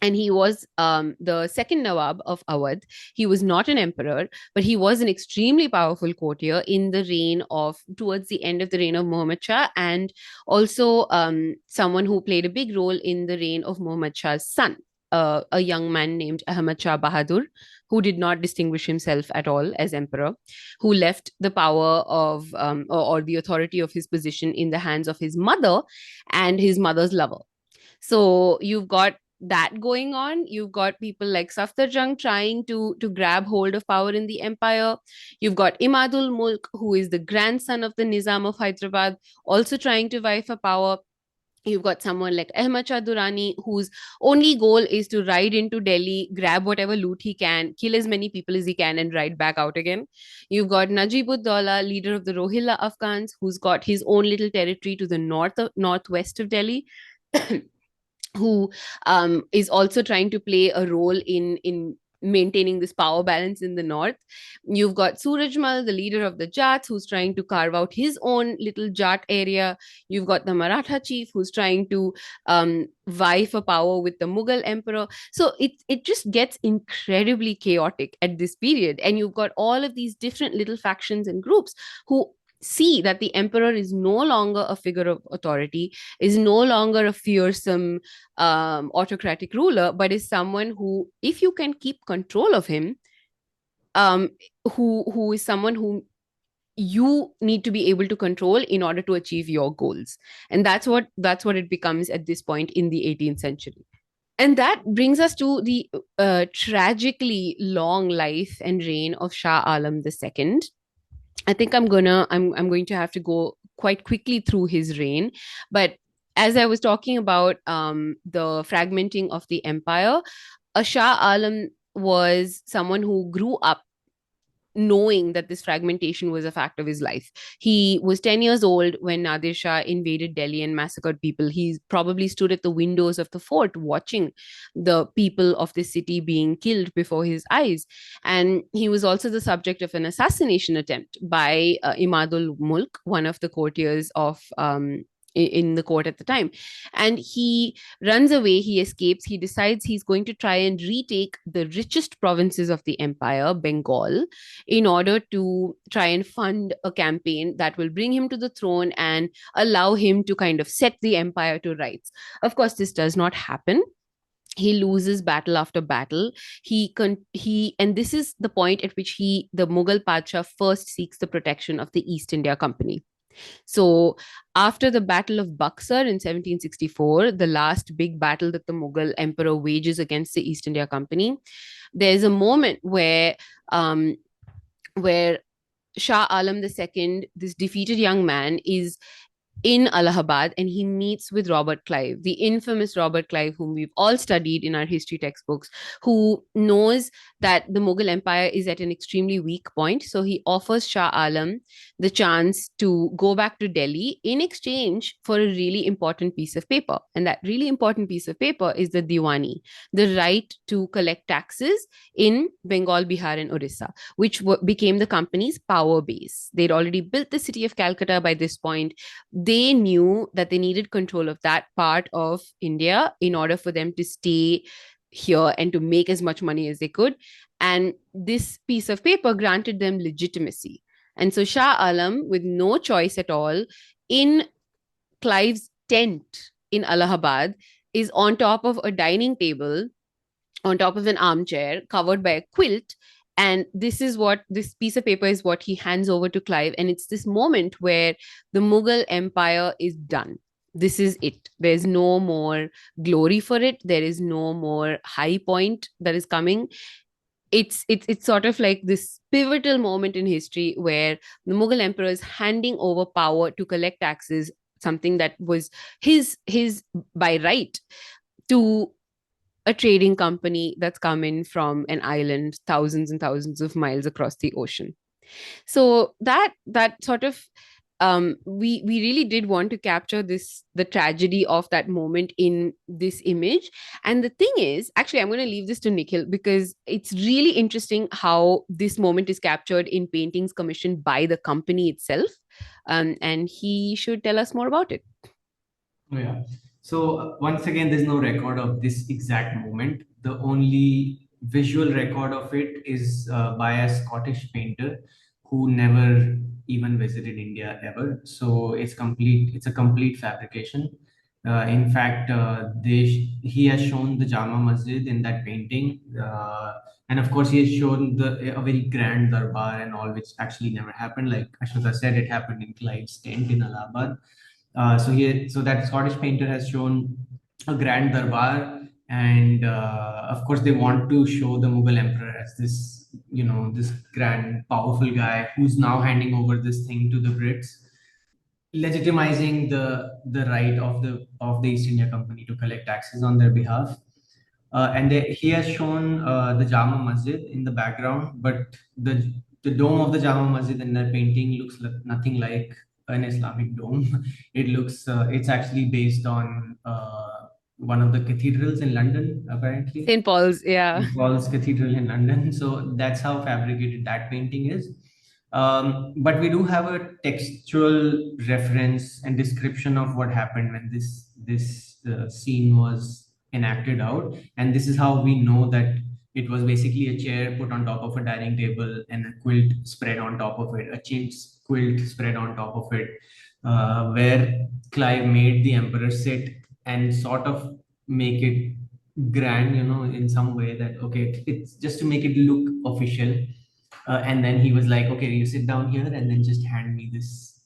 And he was the second Nawab of Awadh. He was not an emperor, but he was an extremely powerful courtier in the reign of, towards the end of the reign of Muhammad Shah, and also someone who played a big role in the reign of Muhammad Shah's son, a young man named Ahmad Shah Bahadur, who did not distinguish himself at all as emperor, who left the power of or the authority of his position in the hands of his mother and his mother's lover. So you've got that going on. You've got people like Safdarjung trying to grab hold of power in the empire. You've got Imadul Mulk, who is the grandson of the Nizam of Hyderabad, also trying to vie for power. You've got someone like Ahmad Shah Durrani, whose only goal is to ride into Delhi, grab whatever loot he can, kill as many people as he can, and ride back out again. You've got Najib-ud-Dawla, leader of the Rohilla Afghans, who's got his own little territory to the northwest of Delhi, who is also trying to play a role in maintaining this power balance in the north. You've got Surajmal, the leader of the Jats, who's trying to carve out his own little Jat area. You've got the Maratha chief who's trying to vie for power with the Mughal emperor. So it just gets incredibly chaotic at this period, and you've got all of these different little factions and groups who see that the emperor is no longer a figure of authority, is no longer a fearsome autocratic ruler, but is someone who, if you can keep control of him, um, who is someone who you need to be able to control in order to achieve your goals. And that's what it becomes at this point in the 18th century. And that brings us to the tragically long life and reign of Shah Alam II. I think I'm going to have to go quite quickly through his reign, but as I was talking about the fragmenting of the empire, a Shah Alam was someone who grew up knowing that this fragmentation was a fact of his life. He was 10 years old when Nadir Shah invaded Delhi and massacred people. He probably stood at the windows of the fort watching the people of the city being killed before his eyes. And he was also the subject of an assassination attempt by Imadul Mulk, one of the courtiers of in the court at the time. And he runs away, he escapes, he decides he's going to try and retake the richest provinces of the empire, Bengal, in order to try and fund a campaign that will bring him to the throne and allow him to kind of set the empire to rights. Of course, this does not happen. He loses battle after battle. He and this is the point at which the Mughal Padshah, first seeks the protection of the East India Company. So, after the Battle of Buxar in 1764, the last big battle that the Mughal emperor wages against the East India Company, there's a moment where Shah Alam II, this defeated young man, is in Allahabad and he meets with Robert Clive, the infamous Robert Clive, whom we've all studied in our history textbooks, who knows that the Mughal Empire is at an extremely weak point. So he offers Shah Alam the chance to go back to Delhi in exchange for a really important piece of paper. And that really important piece of paper is the Diwani, the right to collect taxes in Bengal, Bihar, and Orissa, which became the company's power base. They'd already built the city of Calcutta by this point. They knew that they needed control of that part of India in order for them to stay here and to make as much money as they could. And this piece of paper granted them legitimacy. And so Shah Alam, with no choice at all, in Clive's tent in Allahabad, is on top of a dining table, on top of an armchair covered by a quilt. And this piece of paper is what he hands over to Clive. And it's this moment where the Mughal Empire is done. This is it. There's no more glory for it. There is no more high point that is coming. It's sort of like this pivotal moment in history where the Mughal emperor is handing over power to collect taxes, something that was his by right, to a trading company that's come in from an island thousands and thousands of miles across the ocean. So that sort of we really did want to capture the tragedy of that moment in this image. And the thing is, actually, I'm going to leave this to Nikhil because it's really interesting how this moment is captured in paintings commissioned by the company itself, and he should tell us more about it. Oh, yeah. So once again, there's no record of this exact moment. The only visual record of it is by a Scottish painter who never even visited India ever. So it's complete. It's a complete fabrication. In fact, he has shown the Jama Masjid in that painting, and of course, he has shown a very grand darbar and all, which actually never happened. Like Ashwitha said, it happened in Clive's tent in Allahabad. So that Scottish painter has shown a grand darbar, and of course they want to show the Mughal emperor as this, this grand, powerful guy who's now handing over this thing to the Brits. legitimizing the right of the East India Company to collect taxes on their behalf. And he has shown the Jama Masjid in the background, but the dome of the Jama Masjid in that painting looks nothing like an Islamic dome. It looks it's actually based on one of the cathedrals in London, apparently. St. Paul's, yeah. St. Paul's Cathedral in London. So that's how fabricated that painting is. But we do have a textual reference and description of what happened when this scene was enacted out, and this is how we know that it was basically a chair put on top of a dining table and a quilt spread on top of it, a chintz quilt spread on top of it, where Clive made the emperor sit and sort of make it grand, in some way, that okay, it's just to make it look official. And then he was like, okay, you sit down here and then just hand me this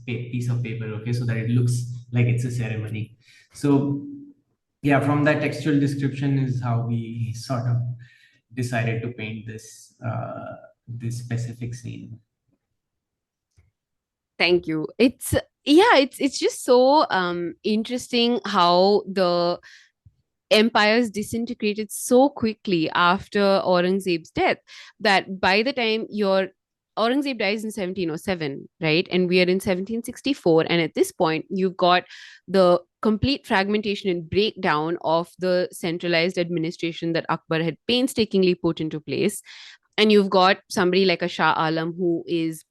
piece of paper, okay, so that it looks like it's a ceremony. So yeah, from that textual description is how we sort of decided to paint this specific scene. Thank you. It's just so interesting how the empires disintegrated so quickly after Aurangzeb's death, that by the time your Aurangzeb dies in 1707, right? And we are in 1764. And at this point, you've got the complete fragmentation and breakdown of the centralized administration that Akbar had painstakingly put into place. And you've got somebody like a Shah Alam who is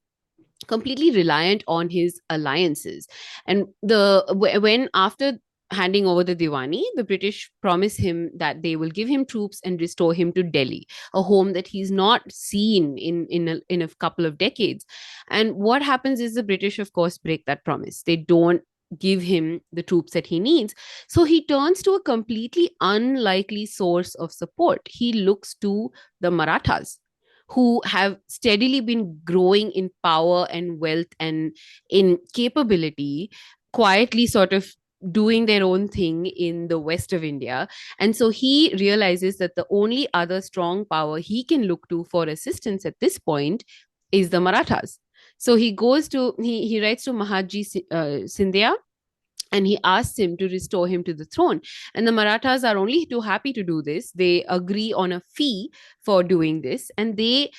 completely reliant on his alliances. And when after handing over the Diwani, the British promise him that they will give him troops and restore him to Delhi, a home that he's not seen in a couple of decades. And what happens is the British, of course, break that promise. They don't give him the troops that he needs. So he turns to a completely unlikely source of support. He looks to the Marathas, who have steadily been growing in power and wealth and in capability, quietly sort of doing their own thing in the west of India. And so he realizes that the only other strong power he can look to for assistance at this point is the Marathas. So he writes to Mahatji Scindia, and he asks him to restore him to the throne. And the Marathas are only too happy to do this. They agree on a fee for doing this, and they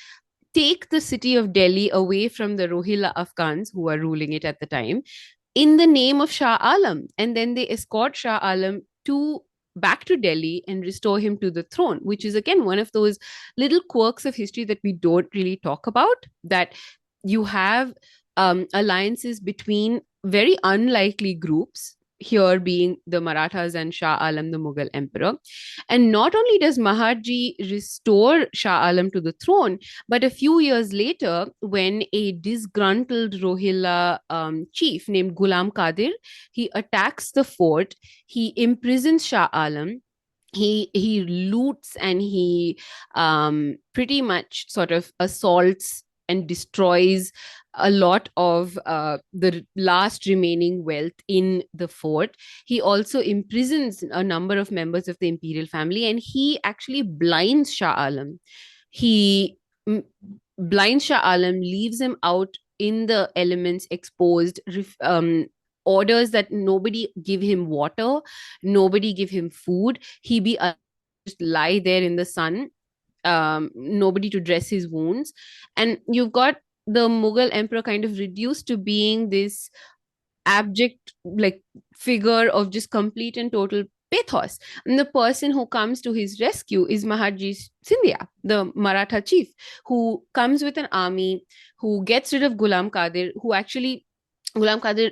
take the city of Delhi away from the Rohilla Afghans who are ruling it at the time in the name of Shah Alam. And then they escort Shah Alam back to Delhi and restore him to the throne, which is again one of those little quirks of history that we don't really talk about, that you have alliances between very unlikely groups, here being the Marathas and Shah Alam, the Mughal emperor. And not only does Maharji restore Shah Alam to the throne, but a few years later, when a disgruntled Rohilla chief named Ghulam Qadir, he attacks the fort, he imprisons Shah Alam, he loots, and he pretty much sort of assaults and destroys a lot of the last remaining wealth in the fort. He also imprisons a number of members of the imperial family, and he actually blinds Shah Alam. He blinds Shah Alam, leaves him out in the elements, exposed, orders that nobody give him water, nobody give him food. He be just lie there in the sun, nobody to dress his wounds. And you've got the Mughal emperor kind of reduced to being this abject like figure of just complete and total pathos. And the person who comes to his rescue is Maharji Scindia, the Maratha chief, who comes with an army, who gets rid of Ghulam Qadir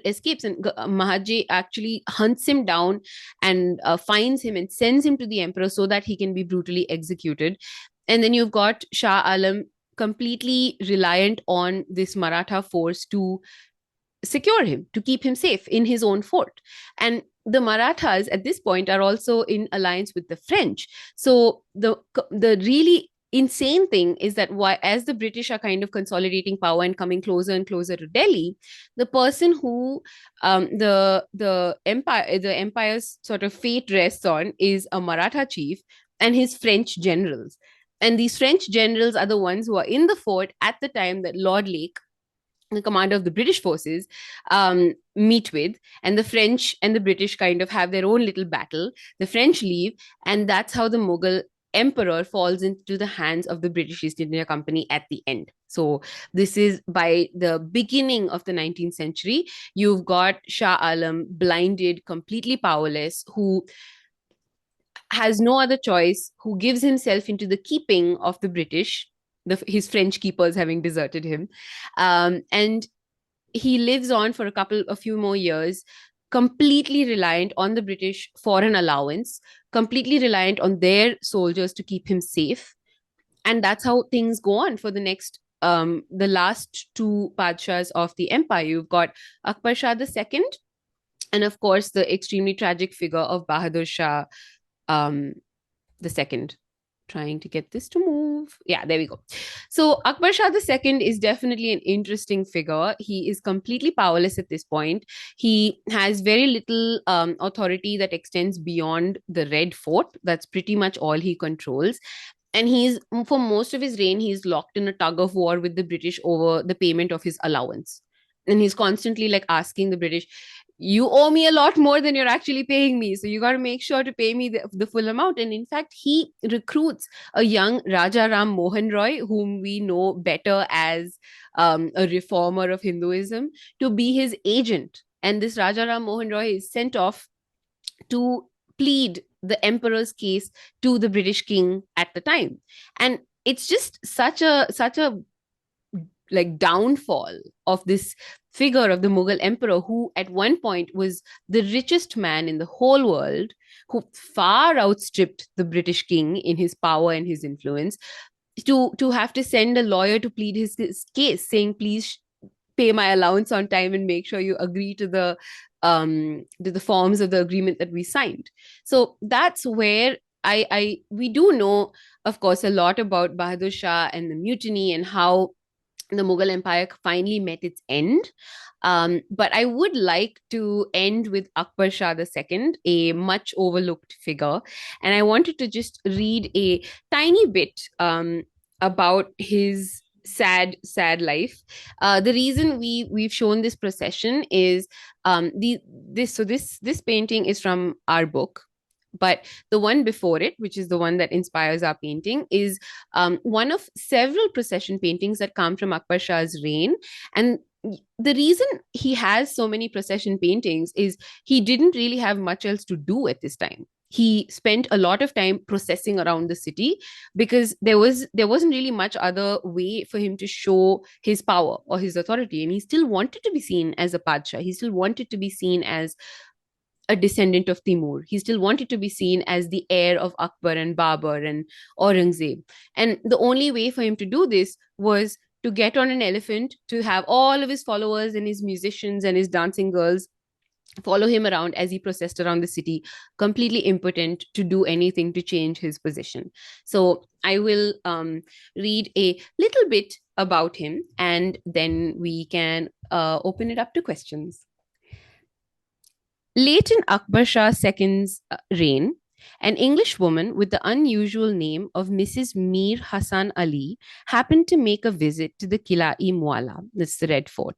escapes, and Maharji actually hunts him down and finds him and sends him to the emperor so that he can be brutally executed. And then you've got Shah Alam completely reliant on this Maratha force to secure him, to keep him safe in his own fort. And the Marathas at this point are also in alliance with the French. So the really insane thing is that as the British are kind of consolidating power and coming closer and closer to Delhi, the person who the empire's sort of fate rests on is a Maratha chief and his French generals. And these French generals are the ones who are in the fort at the time that Lord Lake the commander of the British forces, meet with, and the French and the British kind of have their own little battle. The French leave, and that's how the Mughal emperor falls into the hands of the British East India Company at the end. So this is by the beginning of the 19th century. You've got Shah Alam, blinded, completely powerless, who has no other choice, who gives himself into the keeping of the British, his French keepers having deserted him. And he lives on for a few more years, completely reliant on the British for an allowance, completely reliant on their soldiers to keep him safe. And that's how things go on for the last two padshahs of the empire. You've got Akbar Shah II, and of course, the extremely tragic figure of Bahadur Shah um, the second. Trying to get this to move. Yeah, there we go. So Akbar Shah II is definitely an interesting figure. He is completely powerless at this point. He has very little authority that extends beyond the Red Fort. That's pretty much all he controls. And for most of his reign, he's locked in a tug of war with the British over the payment of his allowance. And he's constantly like asking the British, you owe me a lot more than you're actually paying me. So you got to make sure to pay me the full amount. And in fact, he recruits a young Raja Ram Mohan Roy, whom we know better as a reformer of Hinduism, to be his agent. And this Raja Ram Mohan Roy is sent off to plead the emperor's case to the British king at the time. And it's just such a like downfall of this figure of the Mughal emperor, who at one point was the richest man in the whole world, who far outstripped the British king in his power and his influence, to have to send a lawyer to plead his case, saying, please pay my allowance on time and make sure you agree to the forms of the agreement that we signed. So that's where we do know, of course, a lot about Bahadur Shah and the mutiny and how the Mughal Empire finally met its end. But I would like to end with Akbar Shah II, a much overlooked figure. And I wanted to just read a tiny bit about his sad life. The reason we've shown this procession is this painting is from our book, but the one before it, which is the one that inspires our painting, is one of several procession paintings that come from Akbar Shah's reign. And the reason he has so many procession paintings is he didn't really have much else to do at this time. He spent a lot of time processing around the city because there wasn't really much other way for him to show his power or his authority. And he still wanted to be seen as a Padshah. He still wanted to be seen as a descendant of Timur. He still wanted to be seen as the heir of Akbar and Babur and Aurangzeb. And the only way for him to do this was to get on an elephant, to have all of his followers and his musicians and his dancing girls follow him around as he processed around the city, completely impotent to do anything to change his position. So I will read a little bit about him, and then we can open it up to questions. Late in Akbar Shah II's reign, an English woman with the unusual name of Mrs. Mir Hassan Ali happened to make a visit to the Qila-e-Mualla, that's the Red Fort.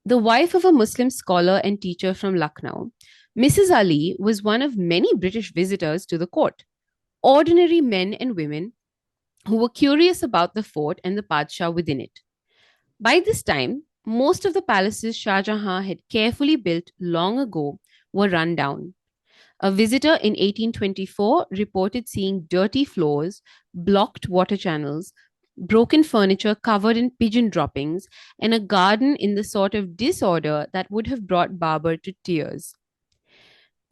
The wife of a Muslim scholar and teacher from Lucknow, Mrs. Ali was one of many British visitors to the court, ordinary men and women who were curious about the fort and the Padshah within it. By this time, most of the palaces Shah Jahan had carefully built long ago were run down. A visitor in 1824 reported seeing dirty floors, blocked water channels, broken furniture covered in pigeon droppings, and a garden in the sort of disorder that would have brought Babur to tears.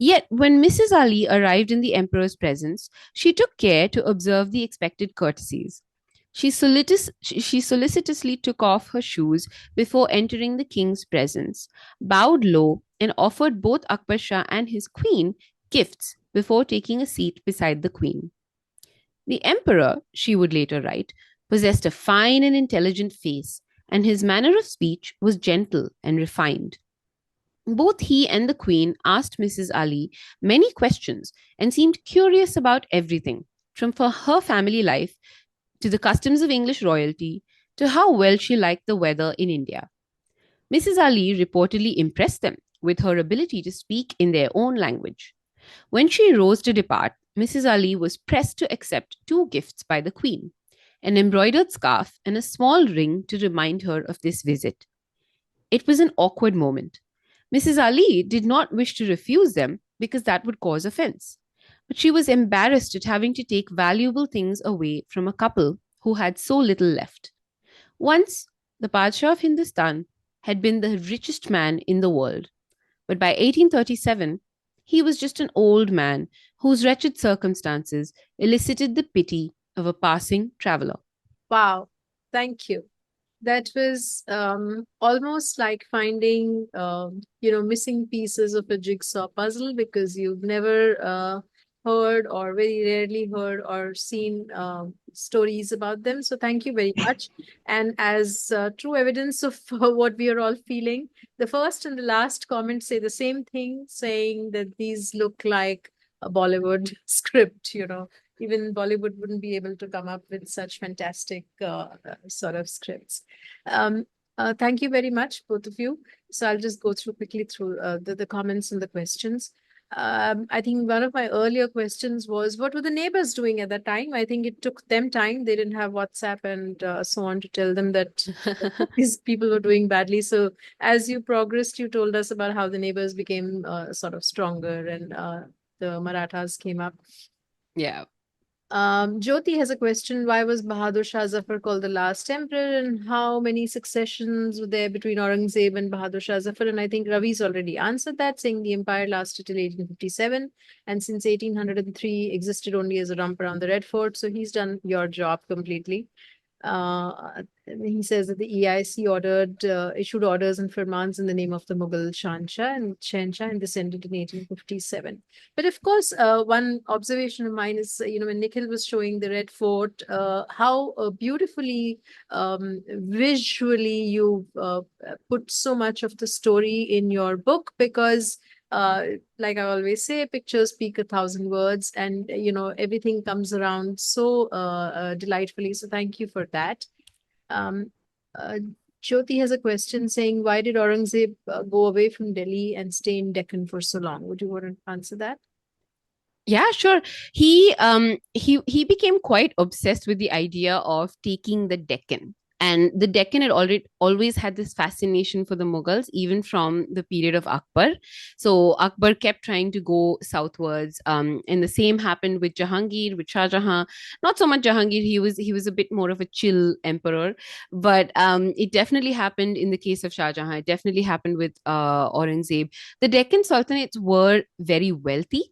Yet, when Mrs. Ali arrived in the emperor's presence, she took care to observe the expected courtesies. She solicitously took off her shoes before entering the king's presence, bowed low, and offered both Akbar Shah and his queen gifts before taking a seat beside the queen. The emperor, she would later write, possessed a fine and intelligent face, and his manner of speech was gentle and refined. Both he and the queen asked Mrs. Ali many questions and seemed curious about everything, from her family life to the customs of English royalty, to how well she liked the weather in India. Mrs. Ali reportedly impressed them with her ability to speak in their own language. When she rose to depart, Mrs. Ali was pressed to accept two gifts by the Queen: an embroidered scarf and a small ring to remind her of this visit. It was an awkward moment. Mrs. Ali did not wish to refuse them because that would cause offense, but she was embarrassed at having to take valuable things away from a couple who had so little left. Once, the Padshah of Hindustan had been the richest man in the world, but by 1837, he was just an old man whose wretched circumstances elicited the pity of a passing traveler. Wow. Thank you. That was almost like finding, missing pieces of a jigsaw puzzle, because you've never heard, or very rarely heard or seen stories about them. So thank you very much. And as true evidence of what we are all feeling, the first and the last comment say the same thing, saying that these look like a Bollywood script. Even Bollywood wouldn't be able to come up with such fantastic sort of scripts. Thank you very much, both of you. So I'll just go quickly through the comments and the questions. I think one of my earlier questions was, what were the neighbors doing at that time? I think it took them time. They didn't have WhatsApp and so on to tell them that these people were doing badly. So as you progressed, you told us about how the neighbors became sort of stronger, and the Marathas came up. Yeah. Jyoti has a question. Why was Bahadur Shah Zafar called the last emperor, and how many successions were there between Aurangzeb and Bahadur Shah Zafar? And I think Ravi's already answered that, saying the empire lasted till 1857, and since 1803 existed only as a rump around the Red Fort. So he's done your job completely. He says that the EIC issued orders and firmans in the name of the Mughal Shahanshah and descended in 1857. But of course, one observation of mine is, when Nikhil was showing the Red Fort, how beautifully, visually you put so much of the story in your book, because like I always say, pictures speak 1,000 words, and everything comes around so delightfully. So thank you for that. Um, Jyoti has a question saying, why did Aurangzeb go away from Delhi and stay in Deccan for so long? Would you want to answer that? Yeah, sure. He became quite obsessed with the idea of taking the Deccan. And the Deccan had always had this fascination for the Mughals, even from the period of Akbar. So Akbar kept trying to go southwards. And the same happened with Jahangir, with Shah Jahan. Not so much Jahangir; he was a bit more of a chill emperor. But it definitely happened in the case of Shah Jahan. It definitely happened with Aurangzeb. The Deccan Sultanates were very wealthy,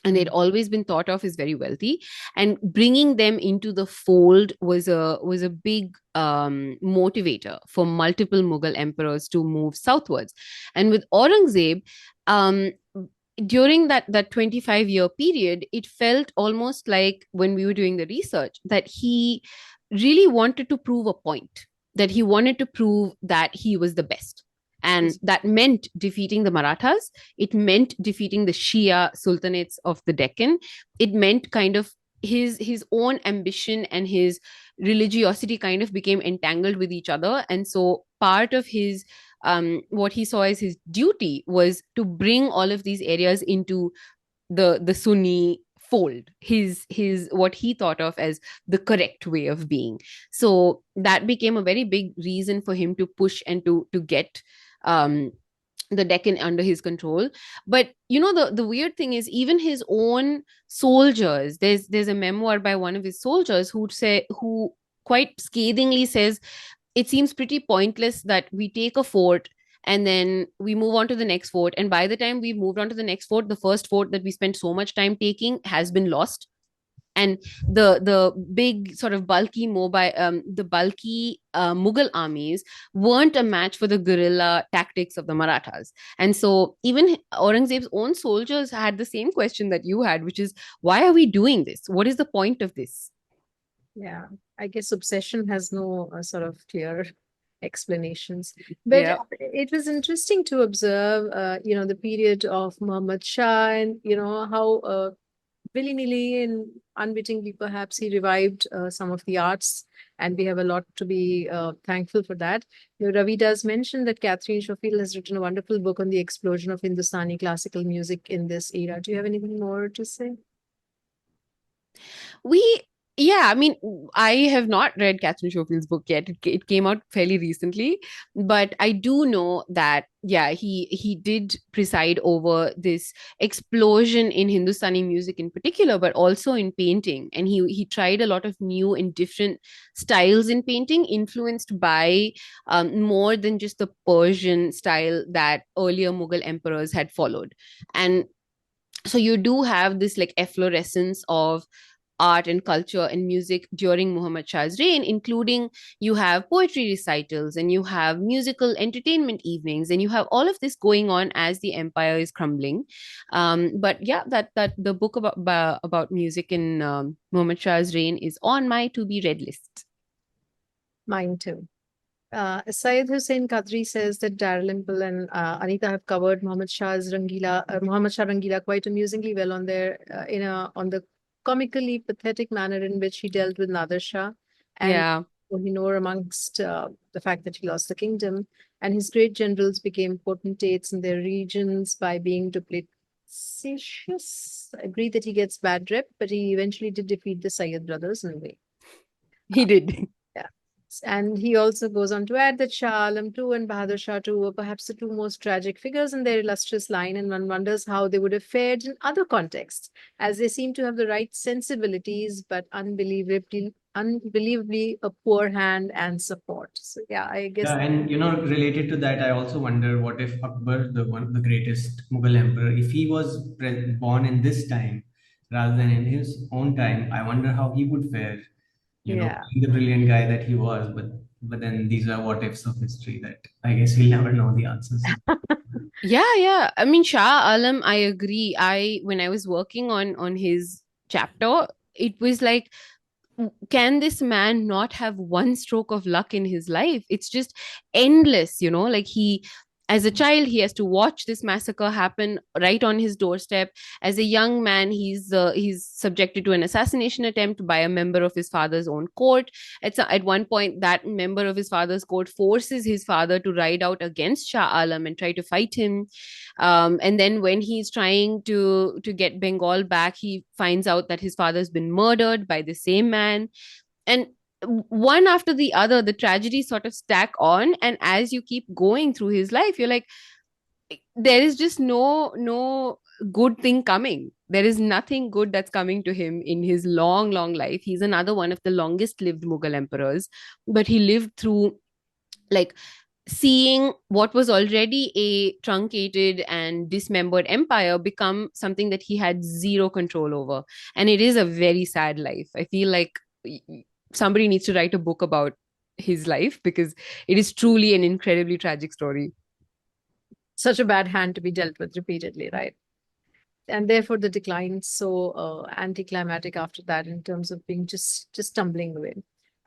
and they'd always been thought of as very wealthy, and bringing them into the fold was a big motivator for multiple Mughal emperors to move southwards. And with Aurangzeb, um, during that 25-year period, it felt almost like, when we were doing the research, that he really wanted to prove a point, that he wanted to prove that he was the best. And that meant defeating the Marathas. It meant defeating the Shia sultanates of the Deccan. It meant kind of his own ambition and his religiosity kind of became entangled with each other. And so part of his what he saw as his duty was to bring all of these areas into the Sunni fold, his what he thought of as the correct way of being. So that became a very big reason for him to push and to get the Deccan under his control. But the weird thing is, even his own soldiers, there's a memoir by one of his soldiers who quite scathingly says, it seems pretty pointless that we take a fort and then we move on to the next fort, and by the time we've moved on to the next fort, the first fort that we spent so much time taking has been lost. And the big sort of bulky Mughal armies weren't a match for the guerrilla tactics of the Marathas. And so even Aurangzeb's own soldiers had the same question that you had, which is, why are we doing this? What is the point of this? Yeah, I guess obsession has no sort of clear explanations. But it was interesting to observe, the period of Muhammad Shah, and how willy-nilly and unwittingly, perhaps, he revived some of the arts, and we have a lot to be thankful for that. Ravi does mention that Catherine Schofield has written a wonderful book on the explosion of Hindustani classical music in this era. Do you have anything more to say? We, yeah, I mean, I have not read Catherine Schofield's book yet. It came out fairly recently, but I do know that, yeah, he did preside over this explosion in Hindustani music in particular, but also in painting. And he tried a lot of new and different styles in painting, influenced by more than just the Persian style that earlier Mughal emperors had followed. And so you do have this like efflorescence of art and culture and music during Muhammad Shah's reign, including you have poetry recitals and you have musical entertainment evenings and you have all of this going on as the empire is crumbling. But yeah, that the book about music in Muhammad Shah's reign is on my to be read list. Mine too. Syed Hussain Qadri says that Dalrymple and Anita have covered Muhammad Shah Rangila quite amusingly well on their on the comically pathetic manner in which he dealt with Nader Shah and Yeah. Kohinoor, amongst the fact that he lost the kingdom, and his great generals became potentates in their regions by being duplicitous. I agree that he gets bad rep, but he eventually did defeat the Syed brothers in a way. He did. Yeah. And he also goes on to add that Shah Alam II and Bahadur Shah II were perhaps the two most tragic figures in their illustrious line, and one wonders how they would have fared in other contexts, as they seem to have the right sensibilities, but unbelievably a poor hand and support. So yeah, I guess. Yeah, and related to that, I also wonder what if Akbar, the greatest Mughal emperor, if he was born in this time rather than in his own time, I wonder how he would fare. Yeah. Being the brilliant guy that he was, but then these are what ifs of history that I guess we'll never know the answers. Yeah. I mean, Shah Alam, I agree. When I was working on his chapter, it was like, can this man not have one stroke of luck in his life? It's just endless, like as a child he has to watch this massacre happen right on his doorstep. As a young man, he's subjected to an assassination attempt by a member of his father's own court. At one point, that member of his father's court forces his father to ride out against Shah Alam and try to fight him. And then when he's trying to get Bengal back, he finds out that his father's been murdered by the same man. And one after the other, the tragedies sort of stack on. And as you keep going through his life, you're like, there is just no good thing coming. There is nothing good that's coming to him in his long life. He's another one of the longest lived Mughal emperors, but he lived through like seeing what was already a truncated and dismembered empire become something that he had zero control over. And it is a very sad life. I feel like somebody needs to write a book about his life because it is truly an incredibly tragic story. Such a bad hand to be dealt with repeatedly, right? And therefore the decline so anticlimactic after that, in terms of being just stumbling away.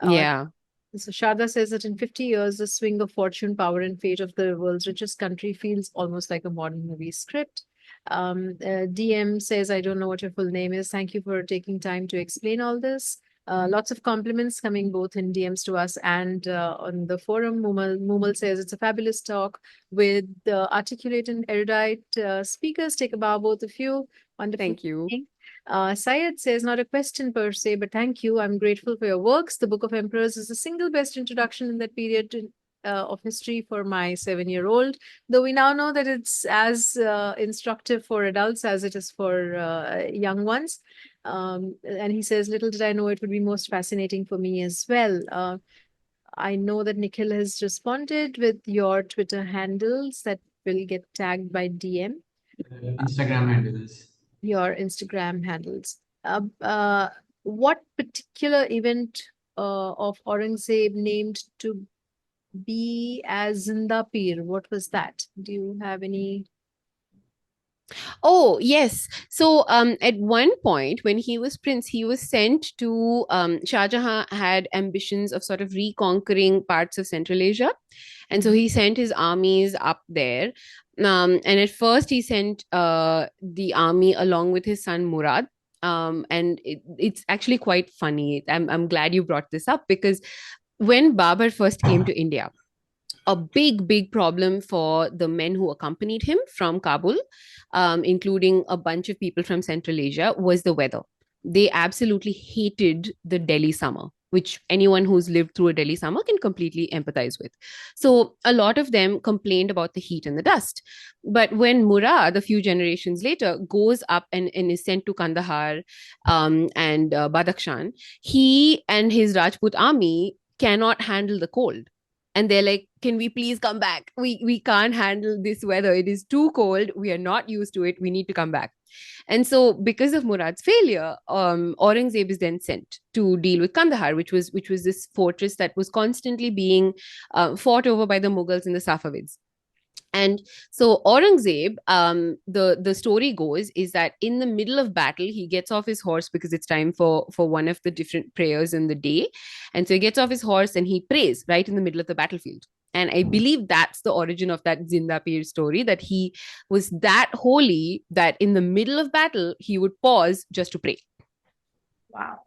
Yeah. So Sharda says that in 50 years, the swing of fortune, power, and fate of the world's richest country feels almost like a modern movie script. DM says, I don't know what your full name is. Thank you for taking time to explain all this. Lots of compliments coming both in DMs to us and on the forum. Mumal says it's a fabulous talk with articulate and erudite speakers. Take a bow, both of you. Wonderful. Thank you. Syed says, not a question per se, but thank you. I'm grateful for your works. The Book of Emperors is the single best introduction in that period of history for my 7-year-old, though we now know that it's as instructive for adults as it is for young ones. And he says, little did I know it would be most fascinating for me as well. I know that Nikhil has responded with your Twitter handles that will get tagged by DM. Instagram handles. Your Instagram handles. What particular event of Aurangzeb named to be as Zinda Pir? What was that? Do you have any? Oh, yes. So at one point when he was prince, he was sent to Shah Jahan had ambitions of sort of reconquering parts of Central Asia. And so he sent his armies up there. And at first he sent the army along with his son Murad. And it's actually quite funny. I'm glad you brought this up, because when Babur first came to India, a big problem for the men who accompanied him from Kabul, including a bunch of people from Central Asia, was the weather. They absolutely hated the Delhi summer, which anyone who's lived through a Delhi summer can completely empathize with. So a lot of them complained about the heat and the dust. But when Murad, a few generations later, goes up and is sent to Kandahar and Badakhshan, he and his Rajput army cannot handle the cold, and they're like, can we please come back? We can't handle this weather. It is too cold. We are not used to it. We need to come back. And so, because of Murad's failure, Aurangzeb is then sent to deal with Kandahar, which was this fortress that was constantly being fought over by the Mughals and the Safavids. And so Aurangzeb, the story goes, is that in the middle of battle, he gets off his horse because it's time for one of the different prayers in the day. And so he gets off his horse and he prays right in the middle of the battlefield. And I believe that's the origin of that Zinda Pir story, that he was that holy that in the middle of battle, he would pause just to pray. Wow.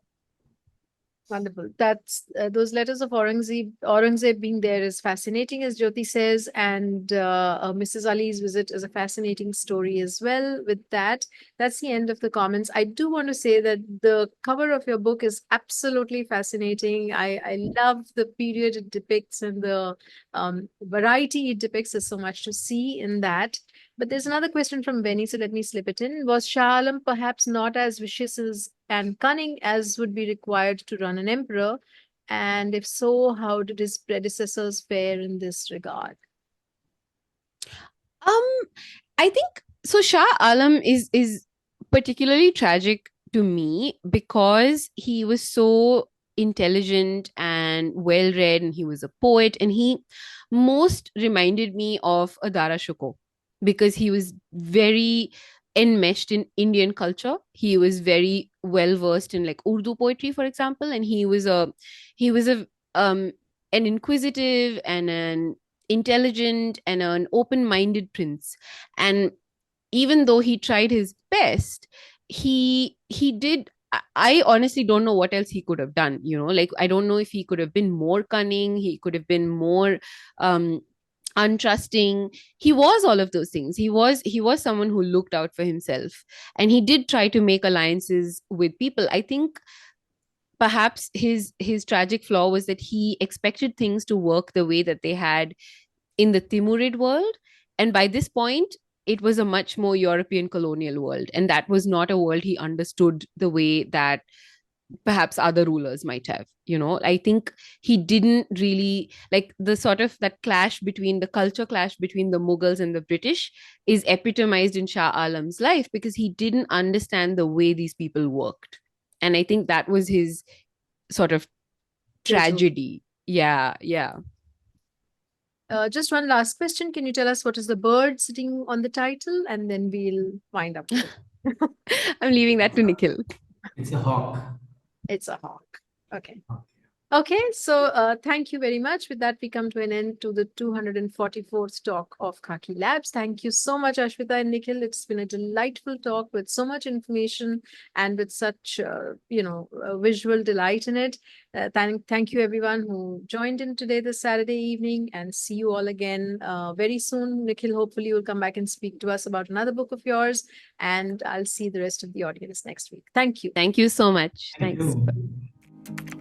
Wonderful. That's those letters of Aurangzeb being there is fascinating, as Jyoti says, and Mrs. Ali's visit is a fascinating story as well. With that, that's the end of the comments. I do want to say that the cover of your book is absolutely fascinating. I love the period it depicts and the variety it depicts. There's so much to see in that. But there's another question from Benny, so let me slip it in. Was Shah Alam perhaps not as vicious and cunning as would be required to run an emperor? And if so, how did his predecessors fare in this regard? I think so. Shah Alam is particularly tragic to me because he was so intelligent and well read, and he was a poet, and he most reminded me of Adara Shukla, because he was very enmeshed in Indian culture. He was very well versed in like Urdu poetry, for example, and he was a an inquisitive and an intelligent and an open-minded prince. And even though he tried his best, he did. I honestly don't know what else he could have done. Like, I don't know if he could have been more cunning. He could have been more untrusting. He was all of those things. He was someone who looked out for himself, and he did try to make alliances with people. I think perhaps his tragic flaw was that he expected things to work the way that they had in the Timurid world, and by this point it was a much more European colonial world, and that was not a world he understood the way that perhaps other rulers might have. I think he didn't really like the sort of that clash between the culture clash between the Mughals and the British is epitomized in Shah Alam's life, because he didn't understand the way these people worked. And I think that was his sort of tragedy. Yeah. Just one last question. Can you tell us what is the bird sitting on the title? And then we'll wind up. I'm leaving that to Nikhil. It's a hawk. It's a hawk. Okay. Okay, so thank you very much. With that, we come to an end to the 244th talk of Khaki Labs. Thank you so much, Ashwitha and Nikhil. It's been a delightful talk with so much information and with such, visual delight in it. Thank you, everyone who joined in today, this Saturday evening, and see you all again very soon. Nikhil, hopefully you'll come back and speak to us about another book of yours, and I'll see the rest of the audience next week. Thank you. Thank you so much. Thank Thanks. you.